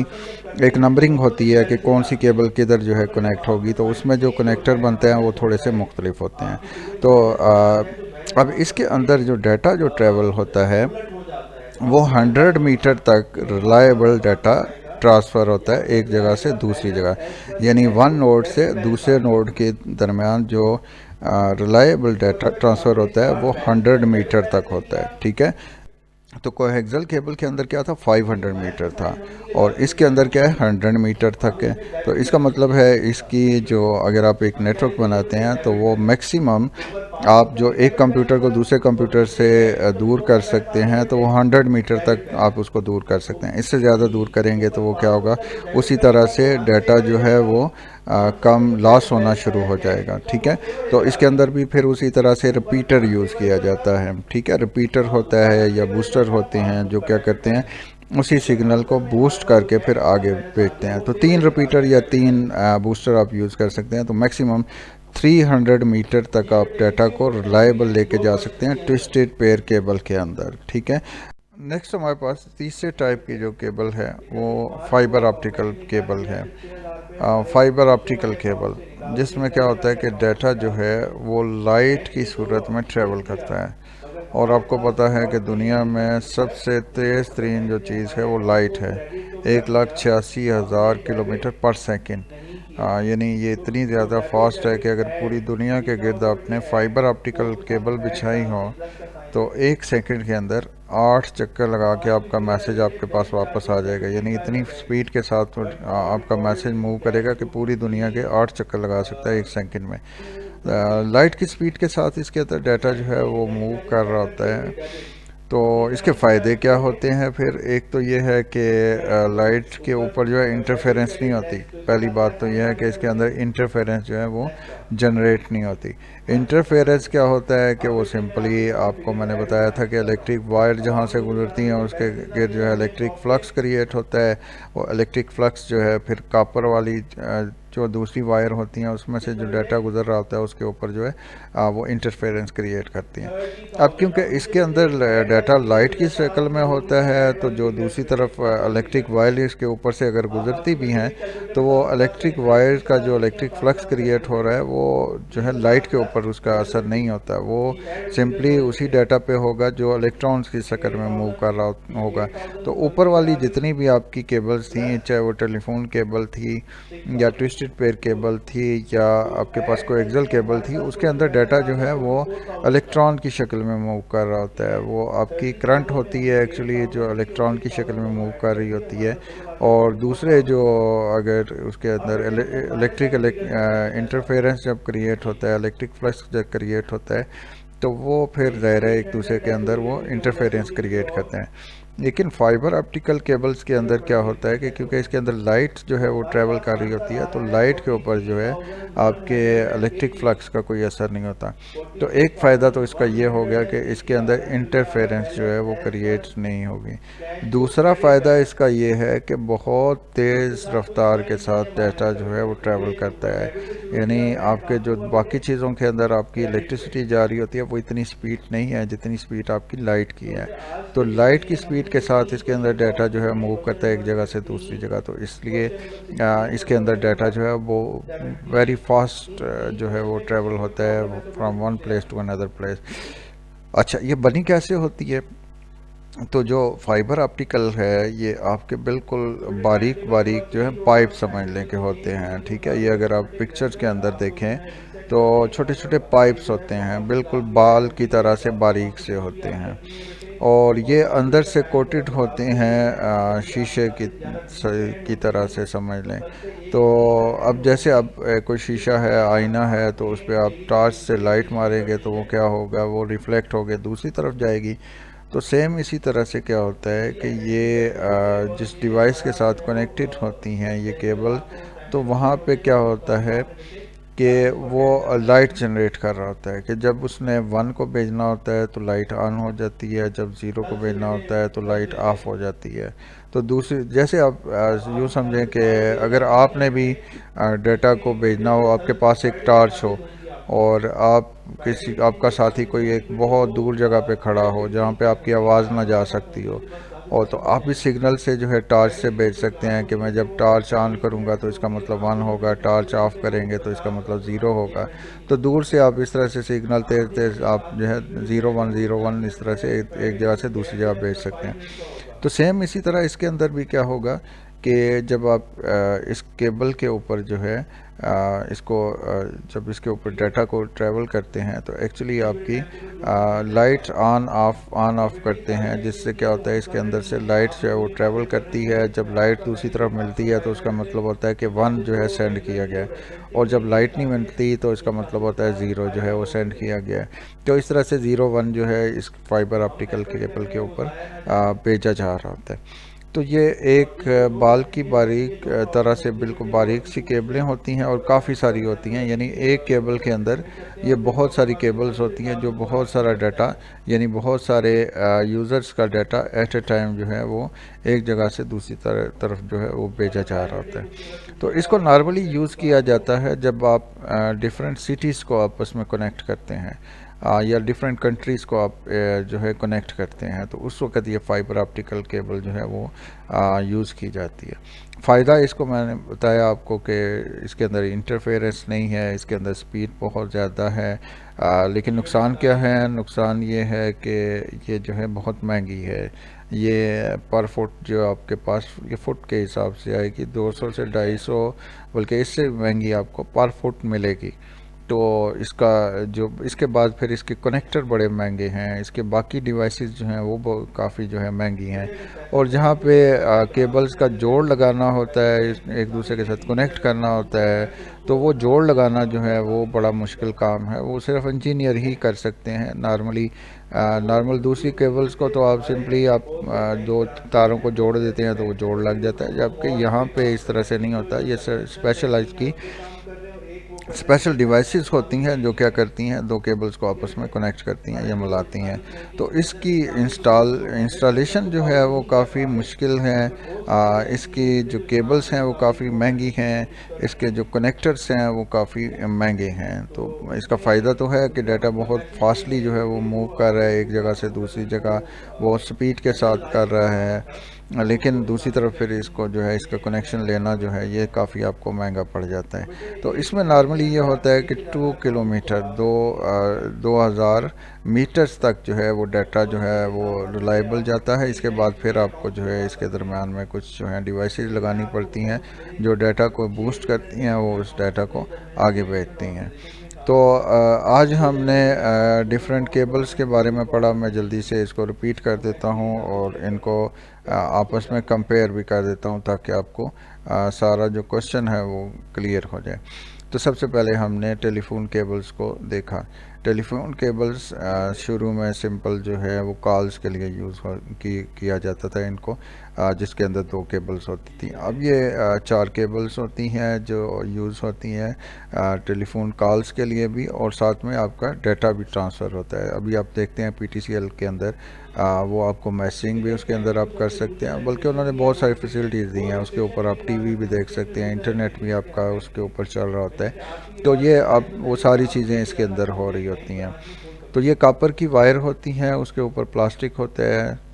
[SPEAKER 1] एक नंबरिंग होती है कि कौन सी केबल किधर जो है कनेक्ट होगी, तो उसमें जो कनेक्टर बनते हैं वो थोड़े से मुख्तलिफ होते हैं। तो अब इसके अंदर जो डाटा जो ट्रैवल होता है वो 100 मीटर तक रिलायबल डाटा ट्रांसफ़र होता है एक जगह से दूसरी जगह, यानी वन नोड से दूसरे नोड के दरमियान जो रिलायबल डाटा ट्रांसफ़र होता है वो 100 मीटर तक होता है, ठीक है। तो कोएक्सियल केबल के अंदर क्या था, 500 मीटर था, और इसके अंदर क्या है, 100 मीटर तक है। तो इसका मतलब है इसकी जो अगर आप एक नेटवर्क बनाते हैं तो वो मैक्सिमम आप जो एक कंप्यूटर को दूसरे कंप्यूटर से दूर कर सकते हैं तो वो 100 मीटर तक आप उसको दूर कर सकते हैं। इससे ज़्यादा दूर करेंगे तो वो क्या होगा, उसी तरह से डाटा जो है वो कम लॉस होना शुरू हो जाएगा, ठीक है। तो इसके अंदर भी फिर उसी तरह से रिपीटर यूज़ किया जाता है, ठीक है। रिपीटर होता है या बूस्टर होते हैं जो क्या करते हैं उसी सिग्नल को बूस्ट करके फिर आगे भेजते हैं। तो 3 रिपीटर या 3 बूस्टर आप यूज़ कर सकते हैं। तो मैक्सिमम 300 मीटर तक आप डाटा को रिलायबल लेके जा सकते हैं ट्विस्टेड पेयर केबल के अंदर, ठीक है। नेक्स्ट हमारे पास तीसरे टाइप की जो केबल है वो फाइबर ऑप्टिकल केबल है। फाइबर ऑप्टिकल केबल जिसमें क्या होता है कि डाटा जो है वो लाइट की सूरत में ट्रेवल करता है, और आपको पता है कि दुनिया में सबसे तेज़ तरीन जो चीज़ है वो लाइट है, 1,86,000 किलोमीटर पर सेकेंड। यानी ये इतनी ज़्यादा फास्ट है कि अगर पूरी दुनिया के गिर्द आपने फाइबर ऑप्टिकल केबल बिछाई हो तो 1 सेकंड के अंदर 8 चक्कर लगा के आपका मैसेज आपके पास वापस आ जाएगा। यानी इतनी स्पीड के साथ आपका मैसेज मूव करेगा कि पूरी दुनिया के 8 चक्कर लगा सकता है 1 सेकंड में। लाइट की स्पीड के साथ इसके अंदर डाटा जो है वो मूव कर रहा होता है। तो इसके फ़ायदे क्या होते हैं फिर? एक तो ये है कि लाइट के ऊपर जो है इंटरफेरेंस नहीं होती। पहली बात तो यह है कि इसके अंदर इंटरफेरेंस जो है वो जनरेट नहीं होती। इंटरफेरेंस क्या होता है कि वो सिंपली आपको मैंने बताया था कि इलेक्ट्रिक वायर जहाँ से गुजरती हैं उसके गिर्द जो है इलेक्ट्रिक फ्लक्स क्रिएट होता है। वो इलेक्ट्रिक फ्लक्स जो है फिर कापर वाली जो दूसरी वायर होती हैं उसमें से जो डाटा गुजर रहा होता है उसके ऊपर जो है वो इंटरफेरेंस क्रिएट करती हैं। अब क्योंकि इसके अंदर डाटा लाइट की शक्ल में होता है तो जो दूसरी तरफ इलेक्ट्रिक वायर इसके ऊपर से अगर गुजरती भी हैं तो वो इलेक्ट्रिक वायर का जो इलेक्ट्रिक फ्लक्स क्रिएट हो रहा है वो जो है लाइट के ऊपर उसका असर नहीं होता। वो सिंपली उसी डाटा पे होगा जो इलेक्ट्रॉन्स की शक्ल में मूव कर रहा होगा। तो ऊपर वाली जितनी भी आपकी केबल्स थी, चाहे वो टेलीफोन केबल थी या ट्विस्टेड पेयर केबल थी या आपके पास कोई एक्सल केबल थी, उसके अंदर डाटा जो है वो इलेक्ट्रॉन की शक्ल में मूव कर रहा होता है। वो आपकी करंट होती है एक्चुअली जो इलेक्ट्रॉन की शक्ल में मूव कर रही होती है। और दूसरे जो अगर उसके अंदर इलेक्ट्रिक इंटरफेरेंस जब क्रिएट होता है, इलेक्ट्रिक फ्लक्स जब क्रिएट होता है तो वो फिर ज़ाहिर है एक दूसरे के अंदर वो इंटरफेरेंस क्रिएट करते हैं। लेकिन फाइबर ऑप्टिकल केबल्स के अंदर क्या होता है कि क्योंकि इसके अंदर लाइट जो है वो ट्रैवल कर रही होती है तो लाइट के ऊपर जो है आपके इलेक्ट्रिक फ्लक्स का कोई असर नहीं होता। तो एक फ़ायदा तो इसका ये हो गया कि इसके अंदर इंटरफेरेंस जो है वो क्रिएट नहीं होगी। दूसरा फ़ायदा इसका ये है कि बहुत तेज़ रफ्तार के साथ डाटा जो है वो ट्रैवल करता है। यानी आपके जो बाकी चीज़ों के अंदर आपकी इलेक्ट्रिसिटी जा रही होती है वो इतनी स्पीड नहीं है जितनी स्पीड आपकी लाइट की है। तो लाइट की स्पीड के साथ इसके अंदर डाटा जो है मूव करता है एक जगह से दूसरी जगह। तो इसलिए इसके अंदर डाटा जो है वो वेरी फास्ट जो है वो ट्रैवल होता है from one place to another place. अच्छा, ये बनी कैसे होती है? तो जो फाइबर ऑप्टिकल है ये आपके बिल्कुल बारीक बारीक जो है पाइप समझ लें कि होते हैं, ठीक है। ये अगर आप पिक्चर्स के अंदर देखें तो छोटे छोटे पाइप्स होते हैं, बिल्कुल बाल की तरह से बारीक से होते हैं, और ये अंदर से कोटेड होते हैं शीशे की तरह से समझ लें। तो अब जैसे अब कोई शीशा है, आईना है, तो उस पर आप टॉर्च से लाइट मारेंगे तो वो क्या होगा, वो रिफ्लेक्ट होकर दूसरी तरफ जाएगी। तो सेम इसी तरह से क्या होता है कि ये जिस डिवाइस के साथ कनेक्टेड होती हैं ये केबल, तो वहाँ पे क्या होता है कि वो लाइट जनरेट कर रहा होता है कि जब उसने 1 को भेजना होता है तो लाइट ऑन हो जाती है, जब 0 को भेजना होता है तो लाइट ऑफ हो जाती है। तो दूसरी जैसे आप यूँ समझें कि अगर आपने भी डाटा को भेजना हो, आपके पास एक टॉर्च हो और आपका साथी कोई एक बहुत दूर जगह पे खड़ा हो जहाँ पे आपकी आवाज़ ना जा सकती हो, और तो आप इस सिग्नल से जो है टॉर्च से भेज सकते हैं कि मैं जब टॉर्च ऑन करूंगा तो इसका मतलब 1 होगा, टॉर्च ऑफ करेंगे तो इसका मतलब 0 होगा। तो दूर से आप इस तरह से सिग्नल तेज तेज आप जो है 0101 इस तरह से एक जगह से दूसरी जगह भेज सकते हैं। तो सेम इसी तरह इसके अंदर भी क्या होगा कि जब आप इस केबल के ऊपर जो है जब इसके ऊपर डाटा को ट्रैवल करते हैं तो एक्चुअली आपकी लाइट ऑन ऑफ करते हैं, जिससे क्या होता है इसके अंदर से लाइट जो है वो ट्रैवल करती है। जब लाइट दूसरी तरफ मिलती है तो उसका मतलब होता है कि 1 जो है सेंड किया गया है, और जब लाइट नहीं मिलती तो इसका मतलब होता है 0 जो है वो सेंड किया गया है। तो इस तरह से 0 1 जो है इस फाइबर ऑप्टिकल केबल के ऊपर भेजा जा रहा होता है। तो ये एक बाल की बारीक तरह से बिल्कुल बारीक सी केबलें होती हैं और काफ़ी सारी होती हैं, यानी एक केबल के अंदर ये बहुत सारी केबल्स होती हैं जो बहुत सारा डाटा, यानी बहुत सारे यूज़र्स का डाटा एट ए टाइम जो है वो एक जगह से दूसरी तरफ जो है वो भेजा जा रहा होता है। तो इसको नॉर्मली यूज़ किया जाता है जब आप डिफरेंट सिटीज़ को आपस में कनेक्ट करते हैं, या डिफरेंट कंट्रीज़ को आप जो है कनेक्ट करते हैं, तो उस वक्त ये फाइबर ऑप्टिकल केबल जो है वो यूज़ की जाती है। फ़ायदा इसको मैंने बताया आपको कि इसके अंदर इंटरफेरेंस नहीं है, इसके अंदर स्पीड बहुत ज़्यादा है, लेकिन नुकसान क्या है? नुकसान ये है कि ये जो है बहुत महंगी है। ये पर फुट जो आपके पास ये फ़ुट के हिसाब से आएगी 200 से 250, बल्कि इससे महंगी आपको पर फुट मिलेगी। तो इसका जो इसके बाद फिर इसके कनेक्टर बड़े महंगे हैं, इसके बाकी डिवाइसेस जो हैं वो काफ़ी जो है महंगी हैं, और जहाँ पे केबल्स का जोड़ लगाना होता है, एक दूसरे के साथ कनेक्ट करना होता है, तो वो जोड़ लगाना जो है वो बड़ा मुश्किल काम है, वो सिर्फ इंजीनियर ही कर सकते हैं। नॉर्मल दूसरी केबल्स को तो आप सिंपली आप दो तारों को जोड़ देते हैं तो वो जोड़ लग जाता है, जबकि यहाँ पे इस तरह से नहीं होता। ये स्पेशलाइज की स्पेशल डिवाइसेस होती हैं जो क्या करती हैं, दो केबल्स को आपस में कनेक्ट करती हैं या मिलाती हैं। तो इसकी इंस्टॉलेशन जो है वो काफ़ी मुश्किल है। इसकी जो केबल्स हैं वो काफ़ी महंगी हैं, इसके जो कनेक्टर्स हैं वो काफ़ी महंगे हैं। तो इसका फ़ायदा तो है कि डाटा बहुत फास्टली जो है वो मूव कर रहा है एक जगह से दूसरी जगह, बहुत स्पीड के साथ कर रहा है, लेकिन दूसरी तरफ फिर इसको जो है इसका कनेक्शन लेना जो है ये काफ़ी आपको महंगा पड़ जाता है। तो इसमें नॉर्मली ये होता है कि 2 किलोमीटर 2000 मीटर्स तक जो है वो डाटा जो है वो रिलायबल जाता है। इसके बाद फिर आपको जो है इसके दरमियान में कुछ जो है डिवाइसेस लगानी पड़ती हैं जो डाटा को बूस्ट करती हैं, वो उस डाटा को आगे भेजती हैं। तो आज हमने डिफरेंट केबल्स के बारे में पढ़ा। मैं जल्दी से इसको रिपीट कर देता हूँ और इनको आपस में कंपेयर भी कर देता हूँ ताकि आपको सारा जो क्वेश्चन है वो क्लियर हो जाए। तो सबसे पहले हमने टेलीफोन केबल्स को देखा। टेलीफोन केबल्स शुरू में सिंपल जो है वो कॉल्स के लिए किया जाता था इनको, जिसके अंदर 2 केबल्स होती थी। अब ये 4 केबल्स होती हैं जो यूज़ होती हैं टेलीफोन कॉल्स के लिए भी, और साथ में आपका डाटा भी ट्रांसफ़र होता है। अभी आप देखते हैं PTCL के अंदर वो आपको मैसेजिंग भी उसके अंदर आप कर सकते हैं, बल्कि उन्होंने बहुत सारी फैसिलिटीज़ दी हैं। उसके ऊपर आप टीवी भी देख सकते हैं, इंटरनेट भी आपका उसके ऊपर चल रहा होता है। तो ये अब वो सारी चीज़ें इसके अंदर हो रही होती हैं। तो ये कॉपर की वायर होती हैं, उसके ऊपर प्लास्टिक होता है।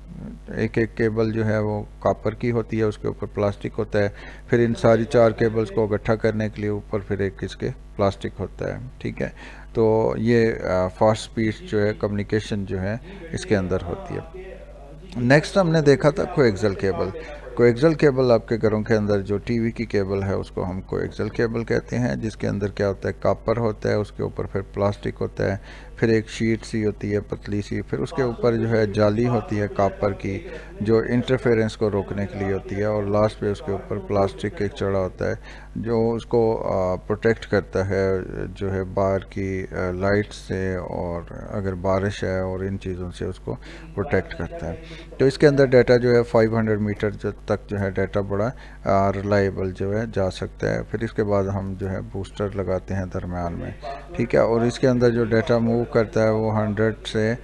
[SPEAKER 1] एक एक केबल जो है वो कॉपर की होती है, उसके ऊपर प्लास्टिक होता है। फिर इन सारी 4 केबल्स को इकट्ठा करने के लिए ऊपर फिर एक इसके प्लास्टिक होता है, ठीक है। तो ये फास्ट स्पीड जो है कम्युनिकेशन जो है इसके अंदर होती है। नेक्स्ट हमने देखा था कोएक्सियल केबल। कोएक्सियल केबल आपके घरों के अंदर जो टीवी की केबल है उसको हम कोएक्सियल केबल कहते हैं, जिसके अंदर क्या होता है, कॉपर होता है, उसके ऊपर फिर प्लास्टिक होता है, फिर एक शीट सी होती है पतली सी, फिर उसके ऊपर जो है जाली होती है कॉपर की जो इंटरफेरेंस को रोकने के लिए होती है, और लास्ट पे उसके ऊपर प्लास्टिक एक चढ़ा होता है जो उसको प्रोटेक्ट करता है जो है बाहर की लाइट से, और अगर बारिश है और इन चीज़ों से उसको प्रोटेक्ट करता है। तो इसके अंदर डाटा जो है 500 मीटर तक जो है डाटा बड़ा रिलायबल जो है जा सकता है। फिर इसके बाद हम जो है बूस्टर लगाते हैं दरमियान में, ठीक है, और इसके अंदर जो डाटा मूव करता है वो 100 से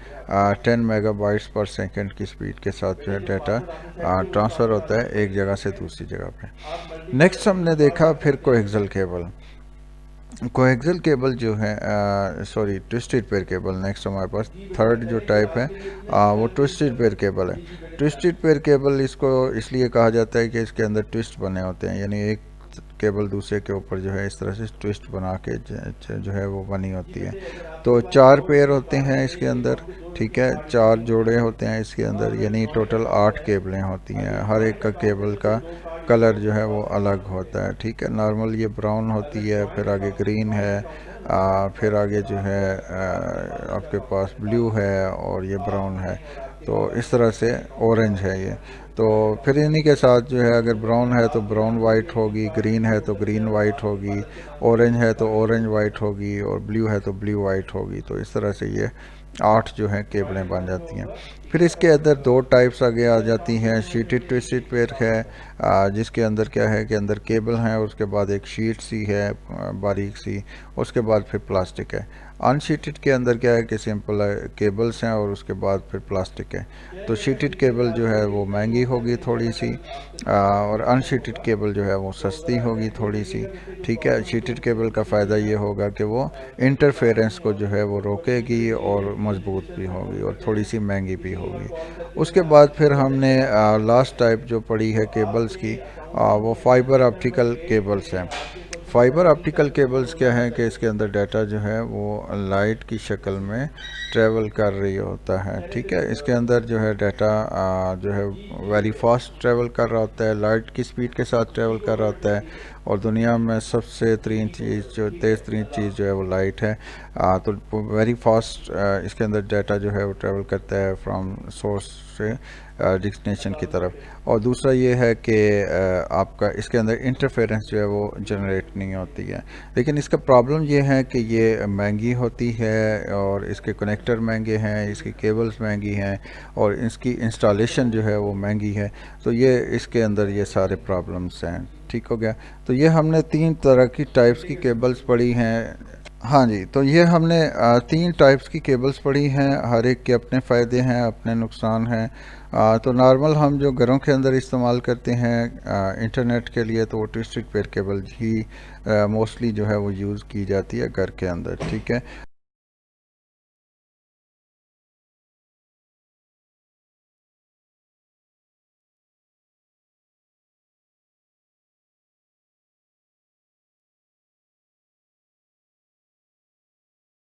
[SPEAKER 1] 10 मेगाबाइट्स पर सेकंड की स्पीड के साथ जो है डाटा ट्रांसफ़र होता है एक जगह से दूसरी जगह पे। नेक्स्ट हमने देखा फिर कोएक्सियल केबल। कोएक्सियल केबल जो है sorry twisted pair cable, next हमारे पास थर्ड जो टाइप है वो ट्विस्टेड पेयर केबल है। ट्विस्टेड पेयर केबल इसको इसलिए कहा जाता है कि इसके अंदर ट्विस्ट बने होते हैं, यानी एक केबल दूसरे के ऊपर जो है इस तरह से ट्विस्ट बना के जो है वो बनी होती है। तो 4 पेयर होते हैं इसके अंदर, ठीक है, 4 जोड़े होते हैं इसके अंदर, यानी टोटल 8 केबलें होती हैं। हर एक का केबल का कलर जो है वो अलग होता है, ठीक है। नॉर्मल ये ब्राउन होती है, फिर आगे ग्रीन है, फिर आगे जो है आपके पास ब्लू है, और ये ब्राउन है। तो इस तरह से ऑरेंज है ये। तो फिर इन्हीं के साथ जो है अगर ब्राउन है तो ब्राउन वाइट होगी, ग्रीन है तो ग्रीन वाइट होगी, ऑरेंज है तो ऑरेंज वाइट होगी, और ब्लू है तो ब्लू वाइट होगी। तो इस तरह से ये 8 जो है केबलें बन जाती हैं। फिर इसके अंदर दो टाइप्स आगे आ जाती हैं। शीटेड ट्विस्टेड पेयर है, जिसके अंदर क्या है कि अंदर केबल है, उसके बाद एक शीट सी है बारीक सी, उसके बाद फिर प्लास्टिक है। अनशीटेड के अंदर क्या है कि सिंपल केबल्स हैं और उसके बाद फिर प्लास्टिक है। तो शीटेड केबल जो है वो महंगी होगी थोड़ी सी, और अनशीटेड केबल जो है वो सस्ती होगी थोड़ी सी। ठीक है, शीटेड केबल का फ़ायदा ये होगा कि वो इंटरफेरेंस को जो है वो रोकेगी और मजबूत भी होगी और थोड़ी सी महंगी भी होगी। उसके बाद फिर हमने लास्ट टाइप जो पड़ी है केबल्स की, वो फाइबर ऑप्टिकल केबल्स हैं। फाइबर ऑप्टिकल केबल्स क्या है कि इसके अंदर डाटा जो है वो लाइट की शक्ल में ट्रेवल कर रही होता है। ठीक है, इसके अंदर जो है डाटा जो है वेरी फास्ट ट्रेवल कर रहा होता है, लाइट की स्पीड के साथ ट्रेवल कर रहा होता है। और दुनिया में सबसे तेज़ तरीन चीज़ जो है वो लाइट है। तो वेरी फास्ट इसके अंदर डाटा जो है वो ट्रेवल करता है फ्रॉम सोर्स से डेस्टिनेशन की तरफ। और दूसरा ये है कि आपका इसके अंदर इंटरफेरेंस जो है वो जनरेट नहीं होती है। लेकिन इसका प्रॉब्लम ये है कि ये महंगी होती है और इसके कनेक्टर महंगे हैं, इसकी केबल्स महंगी हैं और इसकी इंस्टॉलेशन जो है वो महंगी है। तो ये इसके अंदर ये सारे प्रॉब्लम्स हैं। ठीक हो गया। तो ये हमने 3 तरह की टाइप्स की केबल्स पढ़ी हैं। हाँ जी, तो ये हमने 3 टाइप्स की केबल्स पढ़ी हैं। हर एक के अपने फ़ायदे हैं, अपने नुकसान हैं। तो नॉर्मल हम जो घरों के अंदर इस्तेमाल करते हैं इंटरनेट के लिए, तो वो ट्विस्टेड पेयर केबल ही मोस्टली जो है वो यूज़ की जाती है घर के अंदर। ठीक है।